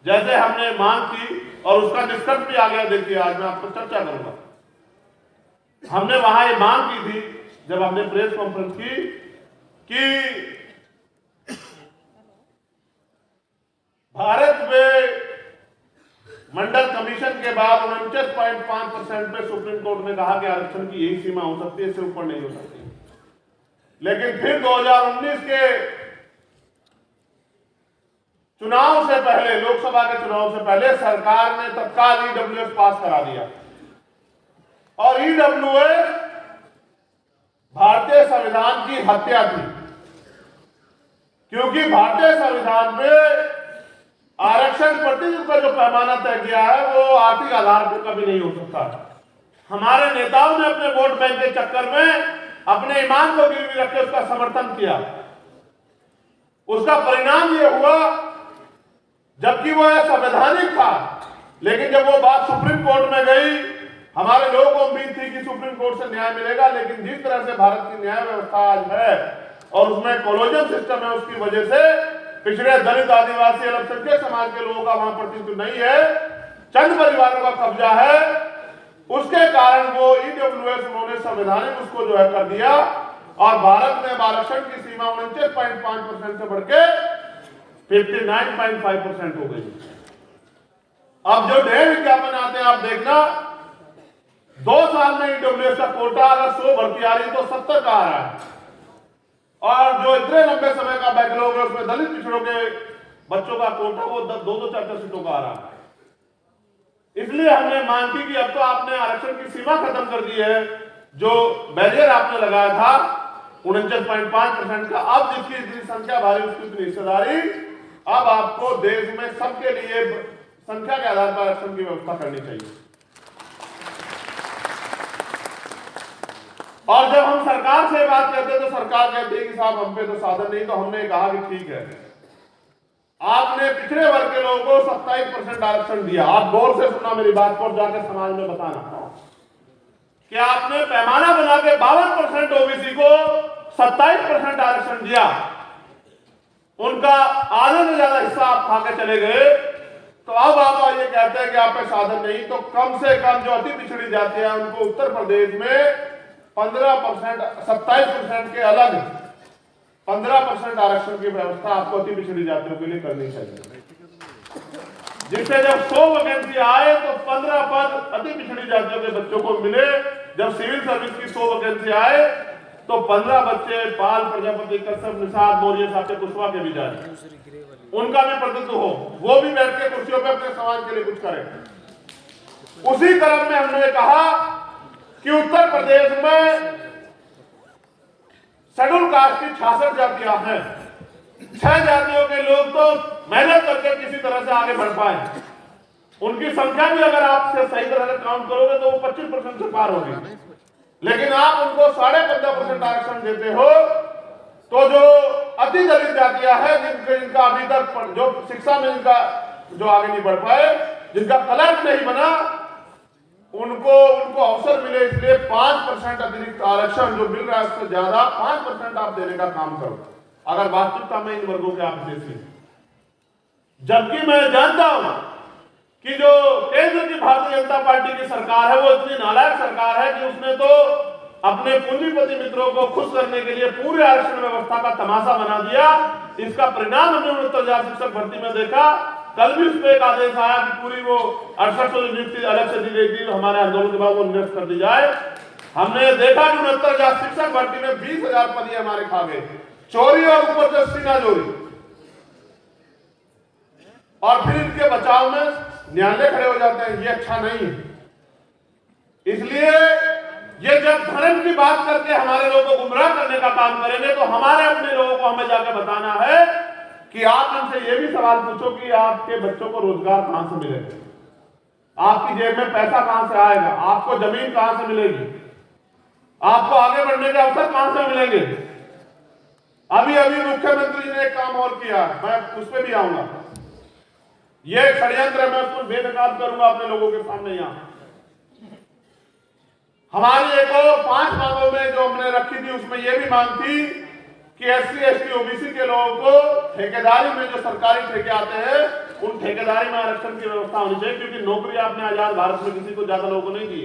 जैसे हमने मांग की और उसका निष्कर्ष भी आ गया। देखिए, आज मैं आपको चर्चा करूंगा। हमने वहां ये मांग की थी जब हमने प्रेस कॉन्फ्रेंस की कि भारत में मंडल कमीशन के बाद 49.5% पे सुप्रीम कोर्ट ने कहा कि आरक्षण की यही सीमा हो सकती है, इससे ऊपर नहीं हो सकती। लेकिन फिर 2019 के चुनाव से पहले, लोकसभा के चुनाव से पहले, सरकार ने तत्काल ईडब्ल्यूएस पास करा दिया। और ईडब्ल्यूएस भारतीय संविधान की हत्या थी, क्योंकि भारतीय संविधान में आरक्षण प्रतिशत का जो पैमाना तय किया है वो आर्थिक आधार पर कभी नहीं हो सकता है। हमारे नेताओं ने अपने वोट बैंक के चक्कर में अपने ईमान को गिरवी रख के उसका समर्थन किया। उसका परिणाम ये हुआ, जबकि वो संवैधानिक था, लेकिन जब वो बात सुप्रीम कोर्ट में गई, हमारे लोगों को उम्मीद थी कि सुप्रीम कोर्ट से न्याय मिलेगा, लेकिन जिस तरह से भारत की न्याय व्यवस्था आज है और उसमें कोलोनियल सिस्टम है, उसकी वजह से पिछड़े दलित, आदिवासी, अल्पसंख्यक समाज के लोगों का वहां प्रतिनिधित्व नहीं है, चंद परिवारों का कब्जा है। उसके कारण वो ईडब्ल्यूएस उन्होंने संवैधानिक उसको जो है कर दिया, और भारत में आरक्षण की सीमा 49.5% से बढ़ के 59.5% हो गई। अब जो नए विज्ञापन आते हैं आप देखना, 2 साल में ईडब्ल्यूएस का कोटा अगर 100 भर्ती आ रही तो 70 का आ रहा है, और जो इतने लंबे समय का बैकलॉग है उसमें दलित पिछड़ों के बच्चों का कोटा वो 2-2 4-4 सीटों का आ रहा है। इसलिए हमने मांग की कि अब तो आपने आरक्षण की सीमा खत्म कर दी है, जो बैरियर आपने लगाया था 49.5% का, अब जिसकी इतनी संख्या भारी उसकी इतनी हिस्सेदारी, अब आपको देश में सबके लिए संख्या के आधार पर आरक्षण की व्यवस्था करनी चाहिए। और जब हम सरकार से बात करते हैं तो सरकार कहती है कि साहब हम पे तो साधन नहीं, तो हमने कहा कि ठीक है, आपने पिछड़े वर्ग के लोगों को 27% आरक्षण दिया। आप गौर से सुनना मेरी बात को, जाकर समाज में बताना कि आपने पैमाना बना के 52% ओबीसी को 27% आरक्षण दिया, उनका आधे से ज्यादा हिस्सा आप खा के चले गए। तो अब आप ये कहते हैं कि आप पे साधन नहीं, तो कम से कम जो अति पिछड़ी जाति है उनको उत्तर प्रदेश में 15%, 27% के अलग 15% आरक्षण की व्यवस्था आपको अति पिछड़ी जातियों के लिए करनी चाहिए, जिससे जब 100 वैकेंसी आए तो 15 पद अति पिछड़ी जातियों के बच्चों को मिले। जब सिविल सर्विस की 100 वैकेंसी आए तो 15 बच्चे पाल, प्रजापति, कश्यप, निषाद, मौर्य, साक्य, कुशवाहा के भी जाए, उनका भी प्रतिनिधित्व हो, वो भी बैठ के कुर्सियों पर अपने समाज के लिए कुछ करें। उसी क्रम में हमने कहा कि उत्तर प्रदेश में शेड्यूल कास्ट की 66 जातियां हैं, 6 जातियों के लोग तो मेहनत करके किसी तरह से आगे बढ़ पाए, उनकी संख्या भी अगर आप सही तरह से काउंट करोगे तो वो 25% से पार होगी, लेकिन आप उनको 15.5% आरक्षण देते हो। तो जो अति दलित जातियां हैं जिनका अभी तक जो शिक्षा में जिनका जो आगे नहीं बढ़ पाए, जिनका क्लर्क नहीं बना, उनको अवसर मिले, इसलिए 5% अतिरिक्त आरक्षण जो मिल रहा है उससे ज्यादा 5% आप देने का काम करो, अगर वास्तविकता में इन वर्गों के आप देखें। जबकि मैं जानता हूं कि जो केंद्र की भारतीय जनता पार्टी की सरकार है वो इतनी नालायक सरकार है कि उसने तो अपने पूंजीपति मित्रों को खुश करने के लिए पूरे आरक्षण व्यवस्था का तमाशा बना दिया। इसका परिणाम हमने उत्तर शिक्षक भर्ती में देखा। कल भी उस पर एक आदेश आया कि पूरी वो 6800 नियुक्ति अलग से दी गई थी, हमारे आंदोलन के बाद वो निरस्त कर दी जाए। हमने देखा कि 69,000 शिक्षक भर्ती में 20,000 पद हमारे खा गए, चोरी और ऊपर से सीना चोरी, और फिर इनके बचाव में न्यायालय खड़े हो जाते हैं। ये अच्छा नहीं है। इसलिए ये जब धर्म की बात करके हमारे लोगों को गुमराह करने का काम करेंगे तो हमारे अपने लोगों को हमें जाकर बताना है कि आप उनसे ये भी सवाल पूछो कि आपके बच्चों को रोजगार कहां से मिलेगा, आपकी जेब में पैसा कहां से आएगा, आपको जमीन कहां से मिलेगी, आपको आगे बढ़ने के अवसर कहां से मिलेंगे। अभी अभी मुख्यमंत्री ने एक काम और किया, मैं उस पर भी आऊंगा। ये षड्यंत्र मैं उसको बेनकाब करूंगा अपने लोगों के सामने। यहां हमारी एक और 5 मांगों में जो हमने रखी थी उसमें यह भी मांग थी कि एससी, एसटी, ओबीसी के लोगों को ठेकेदारी में जो सरकारी ठेके आते हैं उन ठेकेदारी में आरक्षण की व्यवस्था होनी चाहिए, क्योंकि नौकरी आपने आजाद भारत में किसी को ज्यादा लोगों को नहीं दी।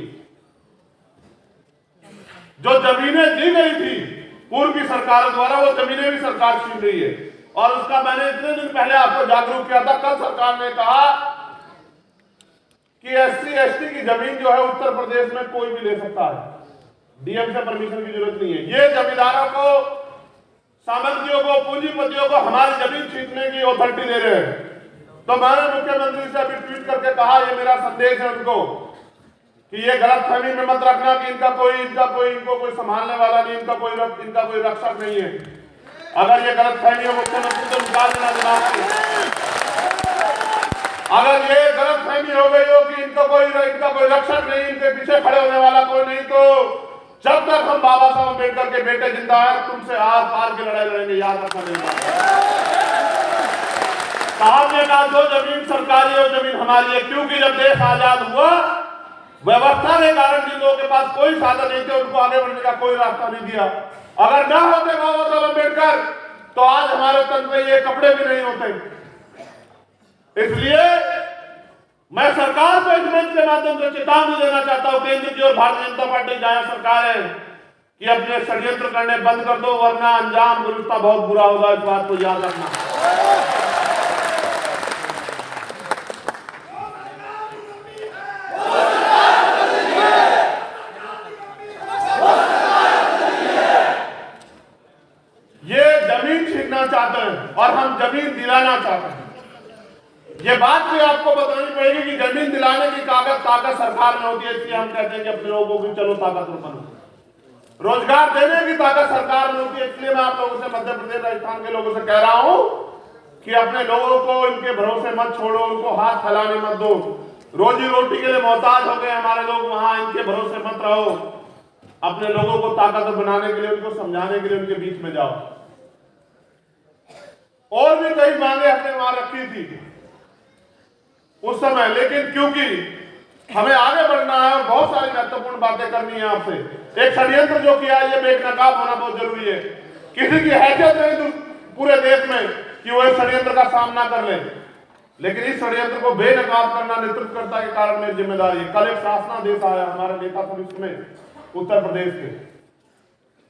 जो जमीनें दी गई थी पूर्व की सरकारों द्वारा वो जमीनें भी सरकार छीन रही है, और उसका मैंने इतने दिन पहले आपको जागरूक किया था। कल सरकार ने कहा कि एससी, एसटी की जमीन जो है उत्तर प्रदेश में कोई भी ले सकता है, डीएम से परमिशन की जरूरत नहीं है। ये जमींदारों को, सामंतियों को, पूंजीपतियों को हमारी जमीन छीनने की अथॉरिटी दे रहे हैं। तो मैंने मुख्यमंत्री से अभी ट्वीट करके कहा, ये मेरा संदेश है उनको कि ये गलतफहमी में मत रखना कि इनको कोई संभालने वाला नहीं, इनका कोई रक्षक नहीं है। अगर ये गलतफहमी हो मुख्यमंत्री तो निकाल देना दिमाग से। अगर ये गलतफहमी हो गई हो कि इनका कोई रक्षक नहीं, इनके पीछे खड़े होने वाला कोई नहीं, तो जब तक हम बाबा साहब अम्बेडकर के बेटे जिंदा है तुमसे आर पार की लड़ाई लड़ेंगे, याद रखना नहीं। साहब ने कहा जो जमीन सरकारी है वो जमीन हमारी है, क्योंकि जब देश आजाद हुआ व्यवस्था के कारण जिन लोगों के पास कोई साधन नहीं थे उनको आगे बढ़ने का कोई रास्ता नहीं दिया। अगर ना होते बाबा साहब अम्बेडकर तो आज हमारे तन पे ये कपड़े भी नहीं होते। इसलिए मैं सरकार को इस मंच के माध्यम से चेतावनी देना चाहता हूं, केंद्र की और भारतीय जनता पार्टी जहां सरकार है कि अपने षड्यंत्र करने बंद कर दो, वरना अंजाम दुरुस्ता बहुत बुरा होगा। इस बात को याद रखना। खरीदना चाहते हैं और हम जमीन दिलाना चाहते हैं। ये बात भी आपको बतानी पड़ेगी कि जमीन दिलाने की ताकत सरकार में होती है, इसलिए हम कहते हैं कि अपने लोगों को चलो ताकतवर बनो। रोजगार देने की ताकत सरकार में होती है, इसलिए मैं आप लोगों से, मध्य प्रदेश राजस्थान के लोगों से कह रहा हूं कि अपने लोगों को इनके भरोसे मत छोड़ो, उनको हाथ फैलाने मत दो। रोजी रोटी के लिए मोहताज हो गए हमारे लोग, वहां इनके भरोसे मत रहो। अपने लोगों को ताकतवर बनाने के लिए, उनको समझाने के लिए उनके बीच में जाओ। और भी कई मांगे हमने वहां रखी थी उस समय, लेकिन क्योंकि हमें आगे बढ़ना है और बहुत सारी महत्वपूर्ण बातें करनी है आपसे, एक षड्यंत्र जो किया है ये बेनकाब होना बहुत जरूरी है। किसी की हैसियत नहीं पूरे देश में कि वो इस षड्यंत्र का सामना कर ले, लेकिन इस षड्यंत्र को बेनकाब करना नेतृत्वकर्ता के कारण मेरी जिम्मेदारी है। कल एक शासनादेश आया हमारे नेता समिति में उत्तर प्रदेश के,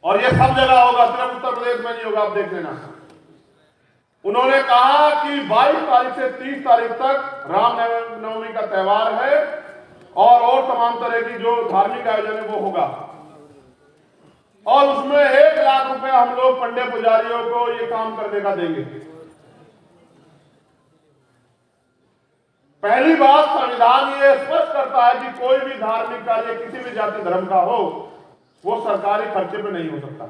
और ये सब जगह होगा, सिर्फ उत्तर प्रदेश में नहीं होगा, आप देख लेना। उन्होंने कहा कि 22 तारीख से 30 तारीख तक रामनवमी का त्योहार है और तमाम तरह की जो धार्मिक आयोजन है वो होगा, और उसमें 1 लाख रुपए हम लोग पंडित पुजारियों को ये काम करने का देंगे। पहली बात, संविधान ये स्पष्ट करता है कि कोई भी धार्मिक कार्य किसी भी जाति धर्म का हो वो सरकारी खर्चे में नहीं हो सकता।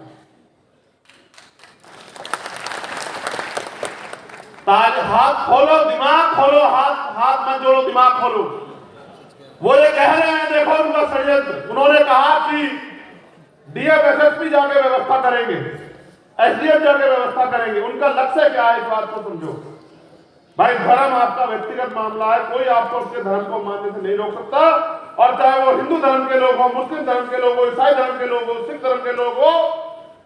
हाथ खोलो, दिमाग खोलो, हाथ मत जोड़ो, दिमाग खोलो। वो ये कह रहे हैं, देखो उनका षड्यंत्र। उन्होंने कहा कि डीएम एसएसपी जाके व्यवस्था करेंगे, एसडीएम जाके व्यवस्था करेंगे। उनका लक्ष्य क्या है, इस बात को समझो भाई। धर्म आपका व्यक्तिगत मामला है, कोई आपको उसके धर्म को मानने से नहीं रोक सकता, और चाहे वो हिंदू धर्म के लोग हो, मुस्लिम धर्म के लोग हो, ईसाई धर्म के लोग हो, सिख धर्म के लोग हो,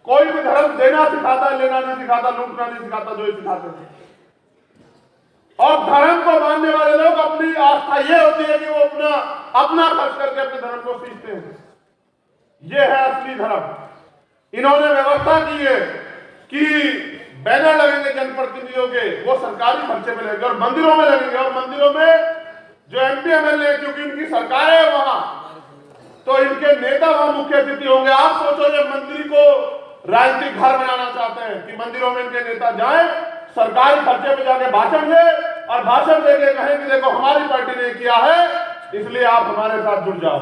कोई भी धर्म देना सिखाता है, लेना नहीं सिखाता, लूटना नहीं सिखाता, जो सिखाते हैं। और धर्म को मानने वाले लोग, अपनी आस्था ये होती है कि वो अपना खर्च करके अपने धर्म को सीखते हैं। ये है असली धर्म। इन्होंने व्यवस्था की है कि बैनर लगेंगे जनप्रतिनिधियों के, वो सरकारी खर्चे में लगेंगे, और मंदिरों में लगेंगे, और मंदिरों में जो एमपी एमएलए, क्योंकि उनकी सरकार है वहां, तो इनके नेता वहां मुख्य अतिथि होंगे। आप सोचो, जब मंदिर को राजनीतिक घर बनाना चाहते हैं कि मंदिरों में इनके नेता जाएं, सरकारी खर्चे पे जाके भाषण दे, और भाषण देके कहें कि देखो हमारी पार्टी ने किया है, इसलिए आप हमारे साथ जुड़ जाओ।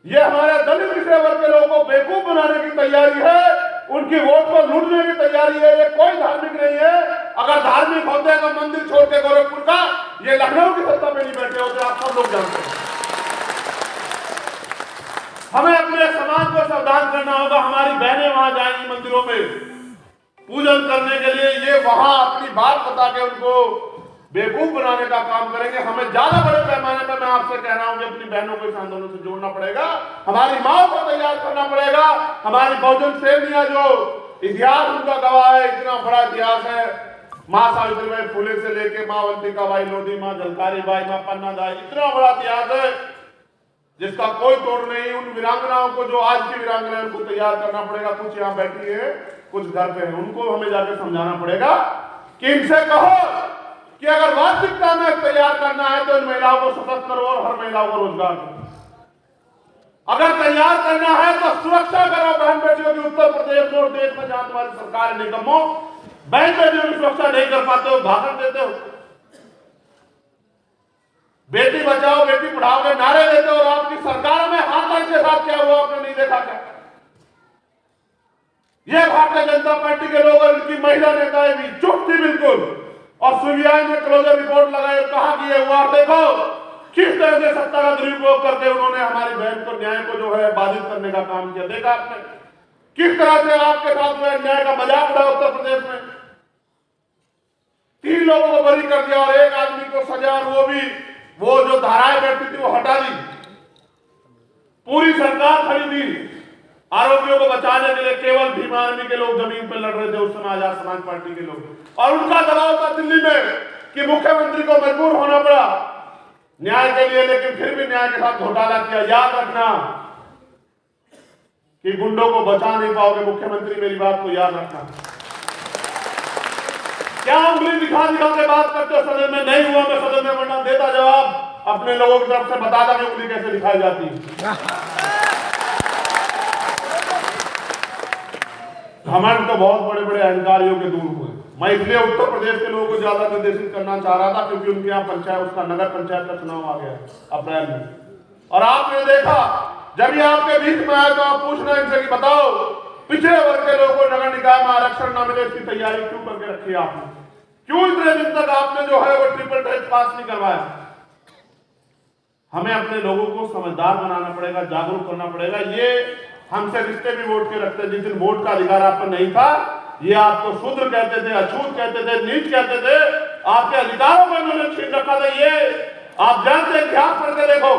ये हमारे दलित पिछड़े वर्ग के लोगों को बेवकूफ बनाने की तैयारी है, उनकी वोट को लूटने की तैयारी है। ये कोई धार्मिक नहीं है। अगर धार्मिक होते तो मंदिर छोड़ के गोरखपुर का ये लखनऊ की सत्ता में नहीं बैठे होते, आप सब लोग जानते हैं। हमें अपने समाज को सावधान करना होगा। हमारी बहनें वहां जाएंगी मंदिरों में पूजन करने के लिए, ये वहां अपनी बात बता के उनको बेवकूफ बनाने का काम करेंगे। हमें ज्यादा बड़े पैमाने पर मैं आपसे कह रहा हूं कि अपनी बहनों को इस आंदोलन से जोड़ना पड़ेगा, हमारी माओ को तैयार करना पड़ेगा। हमारी बहुजन सेनिया जो इतिहास उनका गवाह है, इतना बड़ा इतिहास है, माँ सावित्रीबाई फुले से लेके माँ अवंतिकाबाई लोधी, माँ झलकारी बाई, माँ पन्नादाई, इतना बड़ा इतिहास है जिसका कोई तोड़ नहीं। उन वीरांगनाओं को, जो आज की वीरांगना, उनको तैयार करना पड़ेगा। कुछ यहाँ बैठी है, कुछ घर पे है, उनको हमें जाकर समझाना पड़ेगा कि इनसे कहो कि अगर वास्तविकता में तैयार करना है तो इन महिलाओं को सशक्त करो और हर महिलाओं को रोजगार दो। अगर तैयार करना है तो सुरक्षा करो बहन बेटियों की। उत्तर प्रदेश और देश में जहां तुम्हारी सरकार निगमों बहन बेटियों की सुरक्षा नहीं कर पाते हो, भाषण देते हो, बेटी बचाओ बेटी पढ़ाओ के नारे देते हो, और आपकी सरकार में हाथ के साथ क्या हुआ आपने नहीं देखा क्या? ये भारतीय जनता पार्टी के लोग और इनकी महिला नेताएं भी चुप थी बिल्कुल, और सीबीआई ने क्लोजर रिपोर्ट लगाई, कहा कि ये हुआ। देखो किस तरह से सत्ता का दुरुपयोग करके उन्होंने हमारी बहन को, न्याय को जो है बाधित करने का काम किया। देखा आपने किस तरह से आपके साथ जो है न्याय का मजाक उड़ा उत्तर प्रदेश में। 3 लोगों को बरी कर दिया और 1 आदमी को सजा, और वो जो धाराएं बैठती थी वो हटा दी। पूरी सरकार खड़ी थी आरोपियों को बचाने के लिए। केवल भीम आर्मी के लोग जमीन पर लड़ रहे थे उस समय, आजाद समाज पार्टी के लोग, और उनका दबाव था दिल्ली में कि मुख्यमंत्री को मजबूर होना पड़ा न्याय के लिए, लेकिन फिर भी न्याय के साथ घोटाला किया। याद रखना कि गुंडों को बचा नहीं पाओगे मुख्यमंत्री, मेरी बात को याद रखना। क्या उंगली दिखा के बात करते हो सदन में? नहीं हुआ मैं सदन में, वरना देता जवाब अपने लोगों की तरफ से, बताता कि उंगली कैसे दिखाई जाती है। घमंड तो बहुत बड़े बड़े अहंकारियों के दूर हुए। मैं इसलिए उत्तर प्रदेश के लोगों को ज्यादा निर्देशित करना चाह रहा था क्योंकि उनके यहाँ पंचायत, उसका नगर पंचायत का चुनाव आ गया अप्रैल में, और आपने देखा जब ये आपके बीच में आए तो आप पूछना इनसे कि बताओ पिछड़े वर्ग के लोगों को नगर निकाय में आरक्षण न मिले, इसकी तैयारी क्यों करके रखी है आपने? क्यों इतने दिन तक आपने जो है वो ट्रिपल टेस्ट पास नहीं करवाया? हमें अपने लोगों को समझदार बनाना पड़ेगा, जागरूक करना पड़ेगा। ये हमसे रिश्ते भी वोट के रखते हैं। जिस दिन वोट का अधिकार आप पर नहीं था, ये आपको शूद्र कहते थे, अछूत कहते थे, नीच कहते थे, आपके अधिकारों को इन्होंने छीन रखा था। ये आप जानते हैं, इतिहास पढ़ के देखो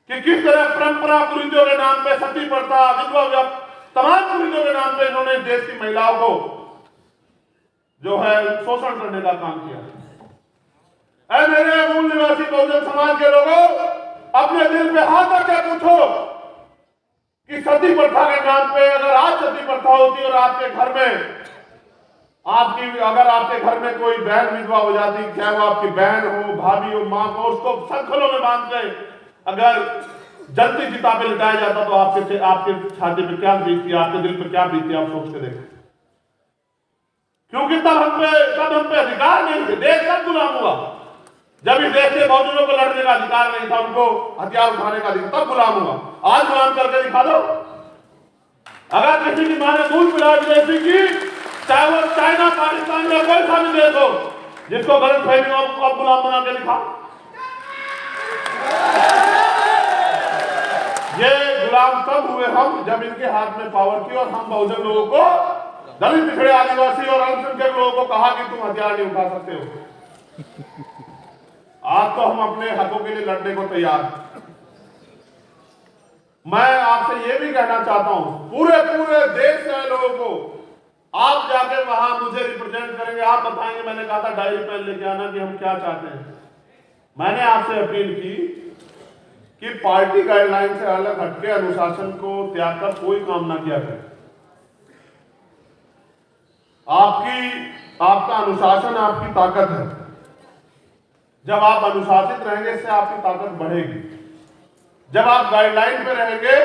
कि किस तरह परंपरा कुरीतियों के नाम पे, सती प्रथा, विधवा, तमाम कुरीतियों के नाम पे इन्होंने देश की महिलाओं को जो है शोषण करने का काम किया। ऐ मेरे मूल निवासी बहुजन समाज के लोगों, अपने दिल पे हाथ रख के पूछो कि सती प्रथा के नाम पे अगर आज सती प्रथा होती और आपके घर में अगर आपके घर में कोई बहन विधवा हो जाती, चाहे वो आपकी बहन हो, भाभी हो, मां हो, उसको संखलों में बांध के अगर जलती चिता पे लिटाया जाता तो आपके छाती पे क्या बीतती, आपके दिल पे क्या बीतती, आप सोच के देखो। क्योंकि तब हम पे अधिकार नहीं थे, देश तब गुलाम हुआ। जब इस देश के बहुजनों को लड़ने का अधिकार नहीं था, उनको हथियार उठाने का अधिकार, तब गुलाम हुआ। आज गुलाम करके दिखा दो। अगर किसी की मां ने दूध पिलाया विदेशी की, चाहे वो चाइना, पाकिस्तान या कोई सा भी देश हो, जिसको गलत फहमी हो, अब गुलाम बना के दिखा। ये गुलाम तब हुए हम जब इनके हाथ में पावर थी और हम बहुजन लोगों को, दलित, पिछड़े, आदिवासी और अल्पसंख्यक लोगों को कहा कि तुम हथियार नहीं उठा सकते हो। आज तो हम अपने हकों के लिए लड़ने को तैयार हैं। मैं आपसे ये भी कहना चाहता हूं, पूरे देश के लोगों को, आप जाके वहां मुझे रिप्रेजेंट करेंगे, आप बताएंगे, मैंने कहा था डायरी पेन लेके आना कि हम क्या चाहते हैं। मैंने आपसे अपील की कि पार्टी गाइडलाइन से अलग हटके अनुशासन को त्याग कर कोई काम ना किया जाए। आपका अनुशासन आपकी ताकत है। जब आप अनुशासित रहेंगे, इससे आपकी ताकत बढ़ेगी। जब आप गाइडलाइन पे रहेंगे,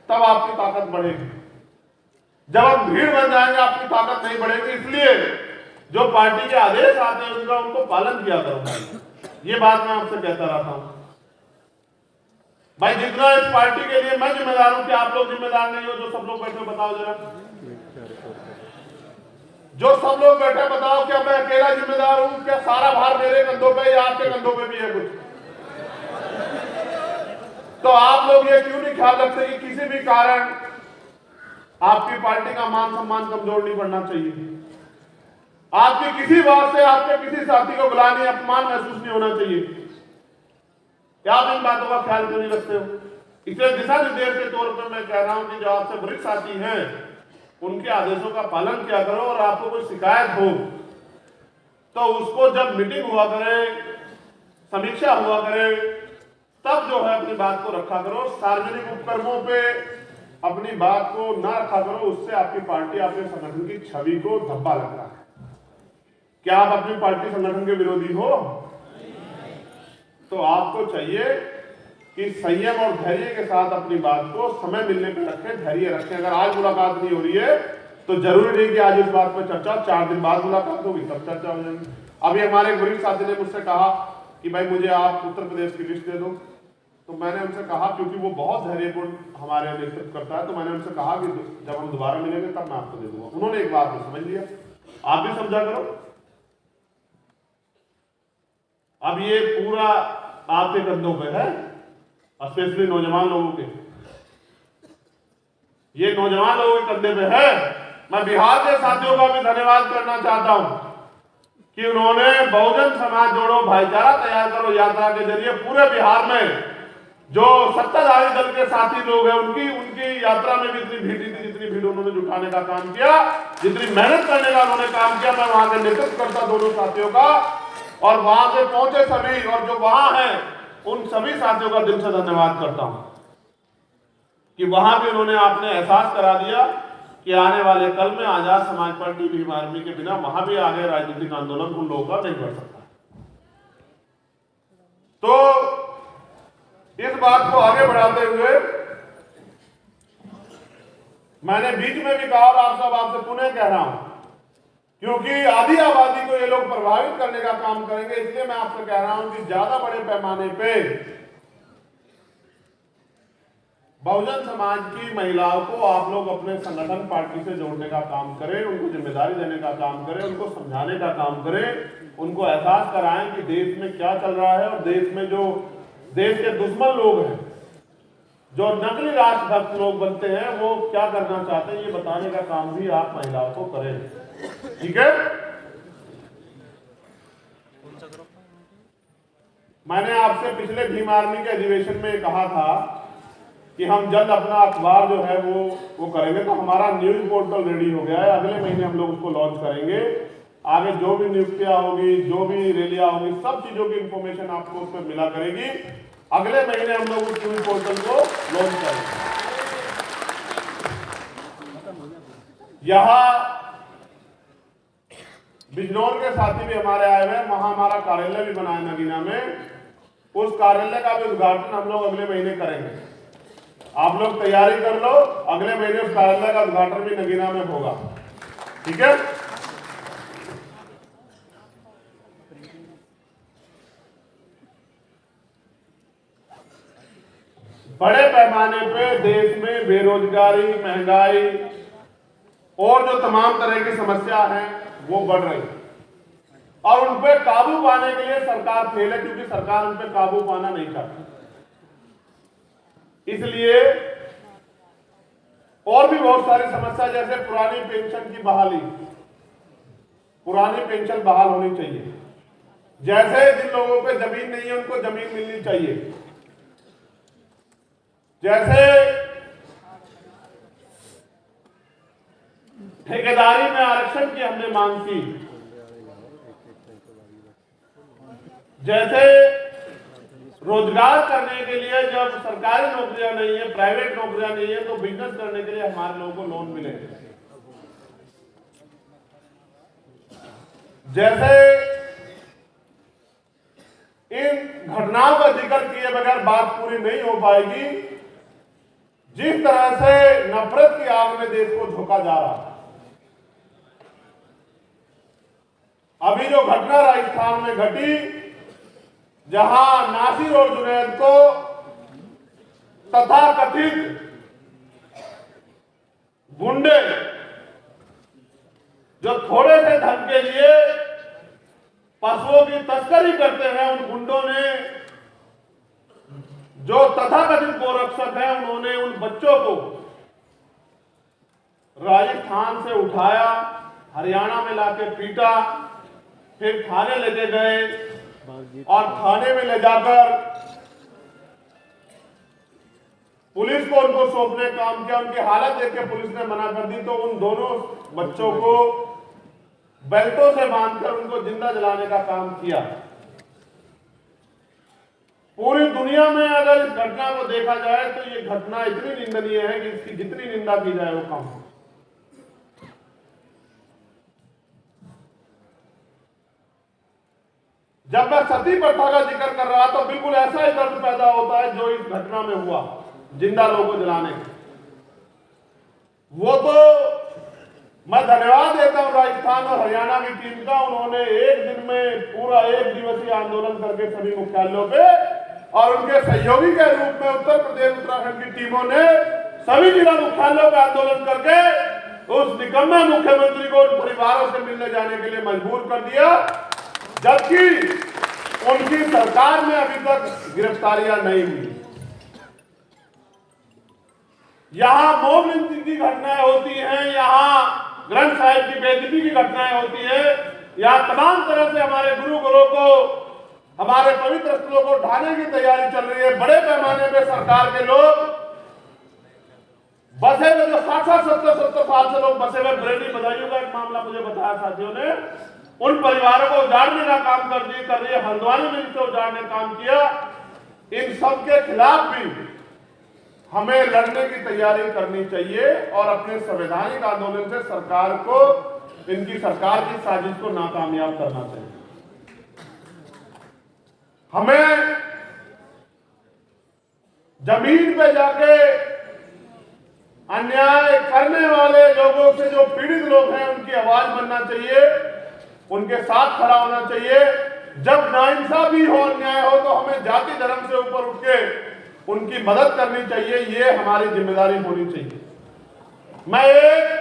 तब आपकी ताकत बढ़ेगी। जब आप भीड़ बन जाएंगे, आपकी ताकत नहीं बढ़ेगी। इसलिए जो पार्टी के आदेश आते हैं उनको पालन किया करो। ये बात मैं आपसे कहता रहता हूं भाई। जितना इस पार्टी के लिए मैं जिम्मेदार हूं, कि आप लोग जिम्मेदार नहीं हो? जो सब लोग बैठे बताओ जरा, जो सब लोग बैठे बताओ, क्या मैं अकेला जिम्मेदार हूं? क्या सारा भार मेरे कंधों पे या आपके कंधों पे भी है कुछ? तो आप लोग ये क्यों नहीं ख्याल रखते कि किसी भी कारण आपकी पार्टी का मान सम्मान कमजोर नहीं पड़ना चाहिए? आपकी किसी बात से आपके किसी साथी को ग्लानि, अपमान महसूस नहीं होना चाहिए। क्या आप इन बातों का ख्याल क्यों नहीं रखते हो? इसलिए दिशा निर्देश के तौर पर मैं कह रहा हूं कि जो आपसे वरिष्ठ साथी हैं, उनके आदेशों का पालन किया करो। और आपको कोई शिकायत हो तो उसको जब मीटिंग हुआ करे, समीक्षा हुआ करे, तब जो है अपनी बात को रखा करो। सार्वजनिक उपक्रमों पे अपनी बात को ना रखा करो। उससे आपकी पार्टी, आपके संगठन की छवि को धब्बा लगता है। क्या आप अपनी पार्टी संगठन के विरोधी हो? तो आपको चाहिए कि संयम और धैर्य के साथ अपनी बात को समय मिलने पर रखें, धैर्य रखें। अगर आज मुलाकात नहीं हो रही है तो जरूरी नहीं कि आज इस बात पर चर्चा, 4 दिन बाद मुलाकात होगी तब चर्चा हो जाएगी। अभी हमारे वरिष्ठ साथी ने मुझसे कहा कि भाई मुझे आप उत्तर प्रदेश की लिस्ट दे दो। तो मैंने उनसे कहा, क्योंकि वो बहुत धैर्यपूर्ण हमारे नेतृत्व करता है, तो मैंने उनसे कहा कि जब हम दोबारा मिलेंगे तब मैं आपको दे दूंगा। उन्होंने एक बात को समझ लिया, आप भी समझा करो। अब ये पूरा आपके कंधों पे है, स्पेशली नौजवान लोगों के। ये नौजवान लोगों के कंधे पे है। मैं बिहार के साथियों का भी धन्यवाद करना चाहता हूं कि उन्होंने बहुजन समाज जोड़ो भाईचारा तैयार करो यात्रा के जरिए पूरे बिहार में जो सत्ताधारी दल के साथी लोग हैं, उनकी यात्रा में भी इतनी भीड़ थी, जितनी भीड़ उन्होंने जुटाने का काम किया, जितनी मेहनत करने का उन्होंने काम किया। मैं वहां के नेतृत्व करता दोनों साथियों का, और वहां से पहुंचे सभी, और जो वहां हैं उन सभी साथियों का दिल से धन्यवाद करता हूं कि वहां भी उन्होंने आपने एहसास करा दिया कि आने वाले कल में आजाद समाज पार्टी भीम आर्मी के बिना वहां भी आगे राजनीतिक आंदोलन उन लोगों का नहीं बढ़ सकता। तो इस बात को आगे बढ़ाते हुए मैंने बीच में भी कहा और आप सब आपसे पुनः कह रहा हूं, क्योंकि आधी आबादी को ये लोग प्रभावित करने का काम करेंगे, इसलिए मैं आपसे कह रहा हूं कि ज्यादा बड़े पैमाने पे बहुजन समाज की महिलाओं को आप लोग अपने संगठन पार्टी से जोड़ने का काम करें, उनको जिम्मेदारी देने का काम करें, उनको समझाने का काम करें, उनको एहसास कराएं कि देश में क्या चल रहा है और देश में जो देश के दुश्मन लोग हैं, जो नकली राष्ट्रभक्त लोग बनते हैं, वो क्या करना चाहते हैं, ये बताने का काम भी आप महिलाओं को करें। ठीक है। मैंने आपसे पिछले भीम आर्मी के अधिवेशन में कहा था कि हम जल्द अपना अखबार जो है वो करेंगे, तो हमारा न्यूज पोर्टल रेडी हो गया है। अगले महीने हम लोग उसको लॉन्च करेंगे। आगे जो भी नियुक्तियां होगी, जो भी रैलियां होगी, सब चीजों की इंफॉर्मेशन आपको उस पर मिला करेगी। अगले महीने हम लोग उस न्यूज पोर्टल को लॉन्च करेंगे। यहाँ बिजनौर के साथी भी हमारे आए हुए हैं, वहां हमारा कार्यालय भी बना है नगीना में। उस कार्यालय का भी उद्घाटन हम लोग अगले महीने करेंगे। आप लोग तैयारी कर लो, अगले महीने उस कार्यालय का उद्घाटन भी नगीना में होगा। ठीक है। बड़े पैमाने पे देश में बेरोजगारी, महंगाई और जो तमाम तरह की समस्या है वो बढ़ रही है, और उन पे काबू पाने के लिए सरकार फेल है, क्योंकि सरकार उन पे काबू पाना नहीं चाहती। इसलिए और भी बहुत सारी समस्या, जैसे पुरानी पेंशन की बहाली, पुरानी पेंशन बहाल होनी चाहिए। जैसे जिन लोगों पे जमीन नहीं है उनको जमीन मिलनी चाहिए। जैसे ठेकेदारी में आरक्षण की हमने मांग की, जैसे रोजगार करने के लिए जब सरकारी नौकरियां नहीं है, प्राइवेट नौकरियां नहीं है, तो बिजनेस करने के लिए हमारे लोगों को लोन मिले। जैसे इन घटनाओं का जिक्र किए बगैर बात पूरी नहीं हो पाएगी। जिस तरह से नफरत की आग में देश को झोंका जा रहा है, अभी जो घटना राजस्थान में घटी, जहां नासिर और जुनैद को तथाकथित गुंडे जो थोड़े से धन के लिए पशुओं की तस्करी करते हैं, उन गुंडों ने, जो तथाकथित गोरक्षक हैं, उन्होंने उन बच्चों को राजस्थान से उठाया, हरियाणा में लाके पीटा, फिर थाने लेके गए और थाने में ले जाकर पुलिस को उनको सौंपने का काम किया। उनकी हालत देख के पुलिस ने मना कर दी, तो उन दोनों बच्चों को बेल्टों से बांधकर उनको जिंदा जलाने का काम किया। पूरी दुनिया में अगर इस घटना को देखा जाए तो ये घटना इतनी निंदनीय है कि इसकी जितनी निंदा की जाए वो कम है। जब मैं सती प्रथा का जिक्र कर रहा तो बिल्कुल ऐसा ही दर्द पैदा होता है जो इस घटना में हुआ, जिंदा लोगों को जलाने। वो तो मैं धन्यवाद देता हूं राजस्थान और हरियाणा की टीम का, उन्होंने एक दिन में पूरा 1 दिवसीय आंदोलन करके सभी मुख्यालयों पे, और उनके सहयोगी के रूप में उत्तर प्रदेश उत्तराखंड की टीमों ने सभी जिला मुख्यालयों पे आंदोलन करके उस निकम्मे मुख्यमंत्री को उन परिवारों से मिलने जाने के लिए मजबूर कर दिया, जबकि उनकी सरकार में अभी तक गिरफ्तारियां नहीं हुई। यहां मॉब लिंचिंग की घटनाएं होती हैं, यहां ग्रंथ साहिब की बेइज्जती की घटनाएं होती है, यहां तमाम तरह से हमारे गुरु घरों को, हमारे पवित्र स्थलों को ढाने की तैयारी चल रही है। बड़े पैमाने पे सरकार के लोग बसे हुए, जो 60-70 साल से लोग बसे हुए, बरेली बदायूं का एक मामला मुझे बताया साथियों ने, उन परिवारों को उजाड़ने का काम कर रही है, हल्द्वानी में इसे उजाड़ने का काम किया। इन सब के खिलाफ भी हमें लड़ने की तैयारी करनी चाहिए और अपने संवैधानिक आंदोलन से सरकार को, इनकी सरकार की साजिश को नाकामयाब करना चाहिए। हमें जमीन पे जाके अन्याय करने वाले लोगों से, जो पीड़ित लोग हैं, उनकी आवाज बनना चाहिए, उनके साथ खड़ा होना चाहिए। जब नाइंसाफी हो, अन्याय हो, तो हमें जाति धर्म से ऊपर उठ के उनकी मदद करनी चाहिए। ये हमारी जिम्मेदारी होनी चाहिए। मैं एक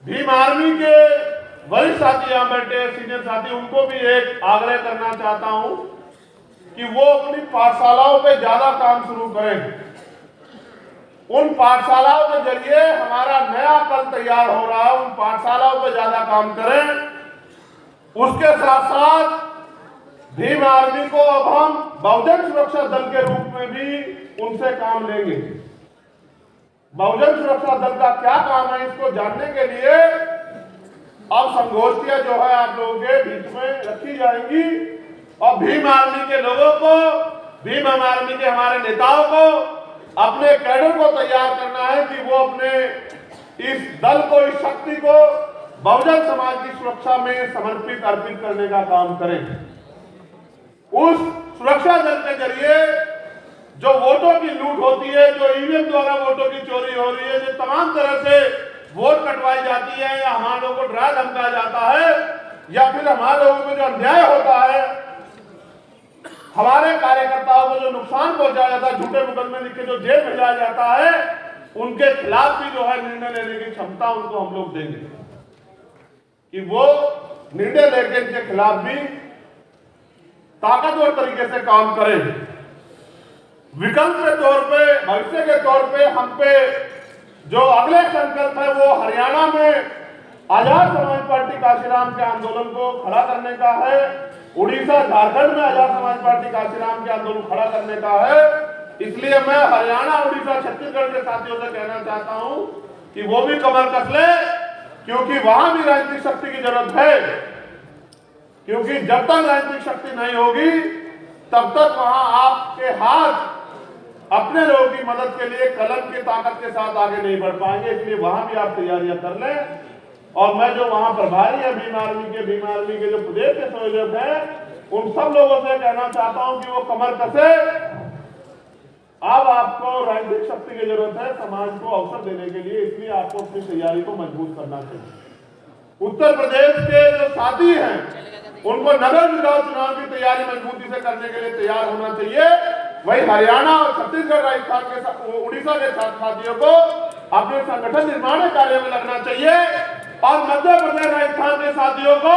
भीम आर्मी के वरिष्ठ साथी यहाँ बैठे, सीनियर साथी, उनको भी एक आग्रह करना चाहता हूं कि वो अपनी पाठशालाओं पे ज्यादा काम शुरू करें। उन पाठशालाओं के जरिए हमारा नया कल तैयार हो रहा है, उन पाठशालाओं पे ज्यादा काम करें। उसके साथ साथ भीम आर्मी को अब हम बहुजन सुरक्षा दल के रूप में भी उनसे काम लेंगे। बहुजन सुरक्षा दल का क्या काम है, इसको जानने के लिए अब संगोष्ठियां जो है आप लोगों के बीच में रखी जाएंगी और भीम आर्मी के लोगों को, भीम आर्मी के हमारे नेताओं को, अपने कैडर को तैयार करना है कि वो अपने इस दल को, इस शक्ति को बहुजन समाज की सुरक्षा में समर्पित, अर्पित करने का काम करें। उस सुरक्षा दल के जरिए जो वोटों की लूट होती है, जो ईवीएम द्वारा वोटों की चोरी हो रही है, जो तमाम तरह से वोट कटवाई जाती है, या हमारे लोगों को डरा धमकाया जाता है, या फिर हमारे लोगों को जो अन्याय होता है, हमारे कार्यकर्ताओं को जो नुकसान पहुंचाया जाता है, झूठे मुकदमे लिख के जो जेल भेजा जाता है, उनके खिलाफ भी जो है निर्णय लेने की क्षमता उनको हम लोग देंगे कि वो निर्णय लेकर इनके खिलाफ भी ताकतवर तरीके से काम करें। विकल्प के तौर पे, भविष्य के तौर पे हम पे जो अगले संकल्प है वो हरियाणा में आजाद समाज पार्टी काशीराम के आंदोलन को खड़ा करने का है। उड़ीसा, झारखंड में आजाद समाज पार्टी काशीराम के आंदोलन खड़ा करने का है। इसलिए मैं हरियाणा, उड़ीसा, छत्तीसगढ़ के साथियों से कहना चाहता हूं कि वो भी कमर कस ले, क्योंकि वहां भी राजनीतिक शक्ति की जरूरत है। क्योंकि जब तक राजनीतिक शक्ति नहीं होगी तब तक वहां आपके हाथ अपने लोगों की मदद के लिए कलम की ताकत के साथ आगे नहीं बढ़ पाएंगे। इसलिए वहां भी आप तैयारियां कर लें। और मैं जो वहां प्रभारी है भीम आर्मी के जो प्रदेश के संयोजक हैं, उन सब लोगों से कहना चाहता हूं कि वो कमर कसे। अब आपको राजनीतिक शक्ति की जरूरत है समाज को अवसर देने के लिए, इसलिए आपको अपनी तैयारी को मजबूत करना चाहिए। उत्तर प्रदेश के जो साथी हैं उनको नगर निकाय चुनाव की तैयारी मजबूती से करने के लिए तैयार होना चाहिए। वही हरियाणा और छत्तीसगढ़, राजस्थान के साथ, उड़ीसा के साथियों को अपने संगठन निर्माण कार्य में लगना चाहिए और मध्य प्रदेश, राजस्थान के साथियों को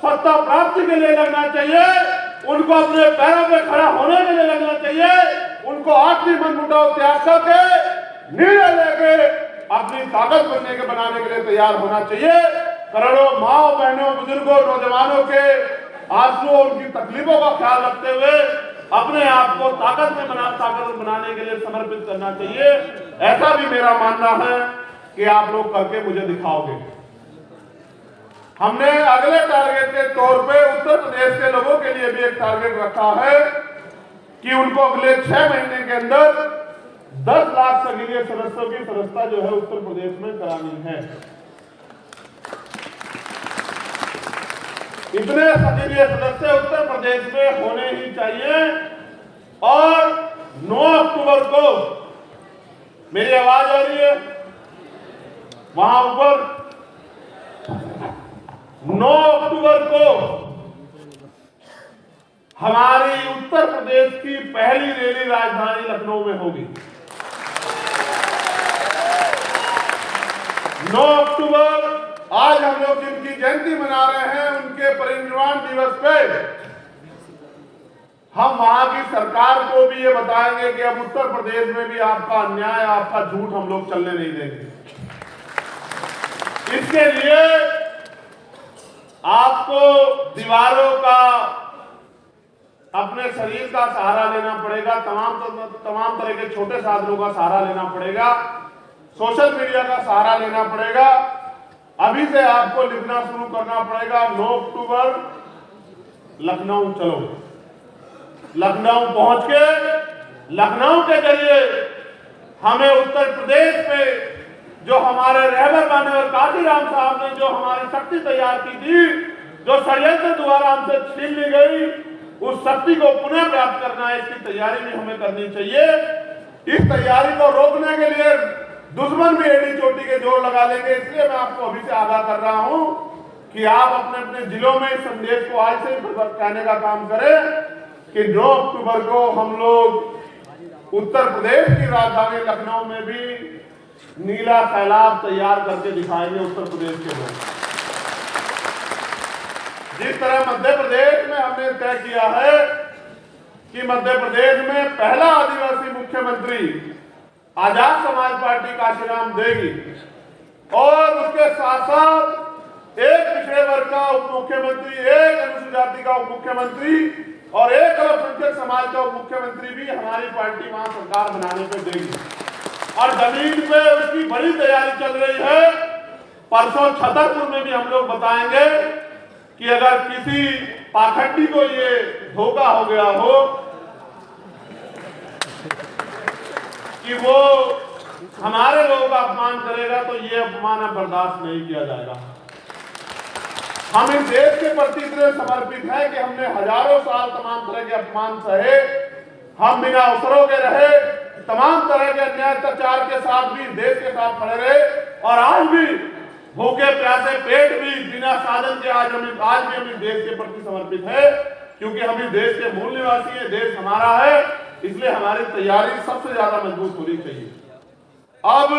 सत्ता प्राप्ति के लिए लगना चाहिए। उनको अपने पैरों पे खड़ा होने के लिए लगना चाहिए। उनको आखिरी मनमुटाव त्याग करके निर्णय लेके अपनी ताकत बनाने के लिए तैयार होना चाहिए। करोड़ों माओ, बहनों, बुजुर्गों, नौजवानों के आंसुओं, उनकी तकलीफों का ख्याल रखते हुए अपने आप को ताकत बनाने के लिए समर्पित करना चाहिए। ऐसा भी मेरा मानना है कि आप लोग करके मुझे दिखाओगे। हमने अगले टारगेट के तौर पे उत्तर प्रदेश के लोगों के लिए भी एक टारगेट रखा है कि उनको अगले 6 महीने के अंदर 10 लाख सक्रिय सदस्यों की सदस्यता जो है उत्तर प्रदेश में करानी है। इतने सक्रिय सदस्य उत्तर प्रदेश में होने ही चाहिए। और 9 अक्टूबर को, मेरी आवाज आ रही है वहां ऊपर, 9 अक्टूबर को हमारी उत्तर प्रदेश की पहली रैली राजधानी लखनऊ में होगी। 9 अक्टूबर, आज हम लोग जिनकी जयंती मना रहे हैं, उनके परिनिर्वाण दिवस पे हम वहां की सरकार को भी ये बताएंगे कि अब उत्तर प्रदेश में भी आपका अन्याय, आपका झूठ हम लोग चलने नहीं देंगे। इसके लिए आपको दीवारों का, अपने शरीर का सहारा लेना पड़ेगा, तमाम तरह के छोटे साधनों का सहारा लेना पड़ेगा, सोशल मीडिया का सहारा लेना पड़ेगा। अभी से आपको लिखना शुरू करना पड़ेगा, 9 अक्टूबर लखनऊ चलो। लखनऊ पहुंच के, लखनऊ के जरिए हमें उत्तर प्रदेश में जो हमारे रहबर माननीय काशीराम साहब ने जो हमारी शक्ति तैयार की थी, जो षड्यंत्र द्वारा हमसे छीन ली गई, उस शक्ति को पुनः प्राप्त करना है। इसकी तैयारी भी हमें करनी चाहिए। इस तैयारी को रोकने के लिए दुश्मन भी एड़ी चोटी के जोर लगा देंगे। इसलिए मैं आपको अभी से आगाह कर रहा हूं कि आप अपने अपने जिलों में इस संदेश को आज से कहने का काम करें कि 9 अक्टूबर को हम लोग उत्तर प्रदेश की राजधानी लखनऊ में भी नीला सैलाब तैयार करके दिखाएंगे। उत्तर प्रदेश के लोग जिस तरह मध्य प्रदेश में हमने तय किया है कि मध्य प्रदेश में पहला आदिवासी मुख्यमंत्री आजाद समाज पार्टी काशीराम देगी और उसके साथ साथ एक पिछड़े वर्ग का उप मुख्यमंत्री, एक अनुसूचित जाति का उप मुख्यमंत्री और एक अल्पसंख्यक समाज का उप मुख्यमंत्री भी हमारी पार्टी वहां सरकार बनाने पे देगी। और जमीन पे उसकी बड़ी तैयारी चल रही है। परसों छतरपुर में भी हम लोग बताएंगे कि अगर किसी पाखंडी को ये धोखा हो गया हो कि वो हमारे लोगों का अपमान करेगा तो ये अपमान अब बर्दाश्त नहीं किया जाएगा। हम इस देश के प्रति इतने समर्पित हैं कि हमने हजारों साल तमाम तरह के अपमान सहे, हम बिना अवसरों के रहे, तमाम तरह के अन्याय अत्याचार के साथ भी देश के साथ खड़े रहे और आज भी भूखे प्यासे पेट भी बिना साधन के आज भी हम इस देश के प्रति समर्पित है, क्योंकि हम इस देश के मूल निवासी हैं, देश हमारा है, इसलिए हमारी तैयारी सबसे ज्यादा मजबूत होनी चाहिए। अब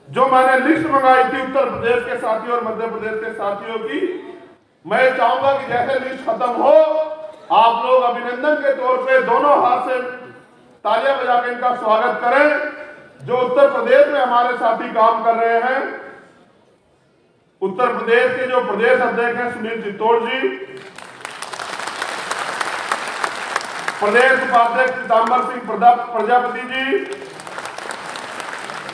जो मैंने लिस्ट मंगाई थी उत्तर प्रदेश के साथियों और मध्य प्रदेश के साथियों की, मैं चाहूंगा कि जैसे लिस्ट खत्म हो आप लोग अभिनंदन के तौर पे दोनों हाथ से तालियां बजा के इनका स्वागत करें। जो उत्तर प्रदेश में हमारे साथी काम कर रहे हैं, उत्तर प्रदेश के जो प्रदेश अध्यक्ष हैं सुनील चित्तौड़ जी, प्रदेश उपाध्यक्ष पीताम्बर सिंह प्रजापति जी,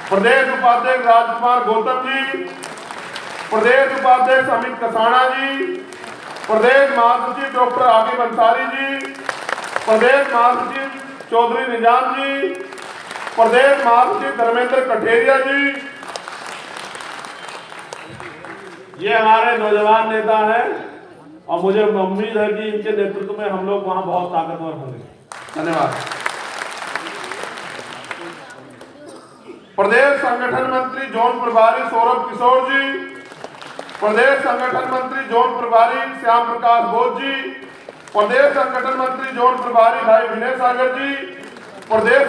प्रदेश उपाध्यक्ष राजकुमार गौतम जी, प्रदेश उपाध्यक्ष अमित कसाना जी, प्रदेश महासचिव डॉक्टर आकिब अंसारी जी, प्रदेश महासचिव चौधरी निजाम जी, प्रदेश महासचिव धर्मेंद्र कठेरिया जी, ये हमारे नौजवान नेता हैं और मुझे उम्मीद है कि इनके नेतृत्व में हम लोग वहां बहुत ताकतवर होंगे। धन्यवाद। प्रदेश संगठन मंत्री जोन प्रभारी सौरभ किशोर जी, प्रदेश संगठन मंत्री जोन प्रभारी श्याम प्रकाश बोध जी, प्रदेश संगठन मंत्री जोन प्रभारी भाई विनय सागर जी, प्रदेश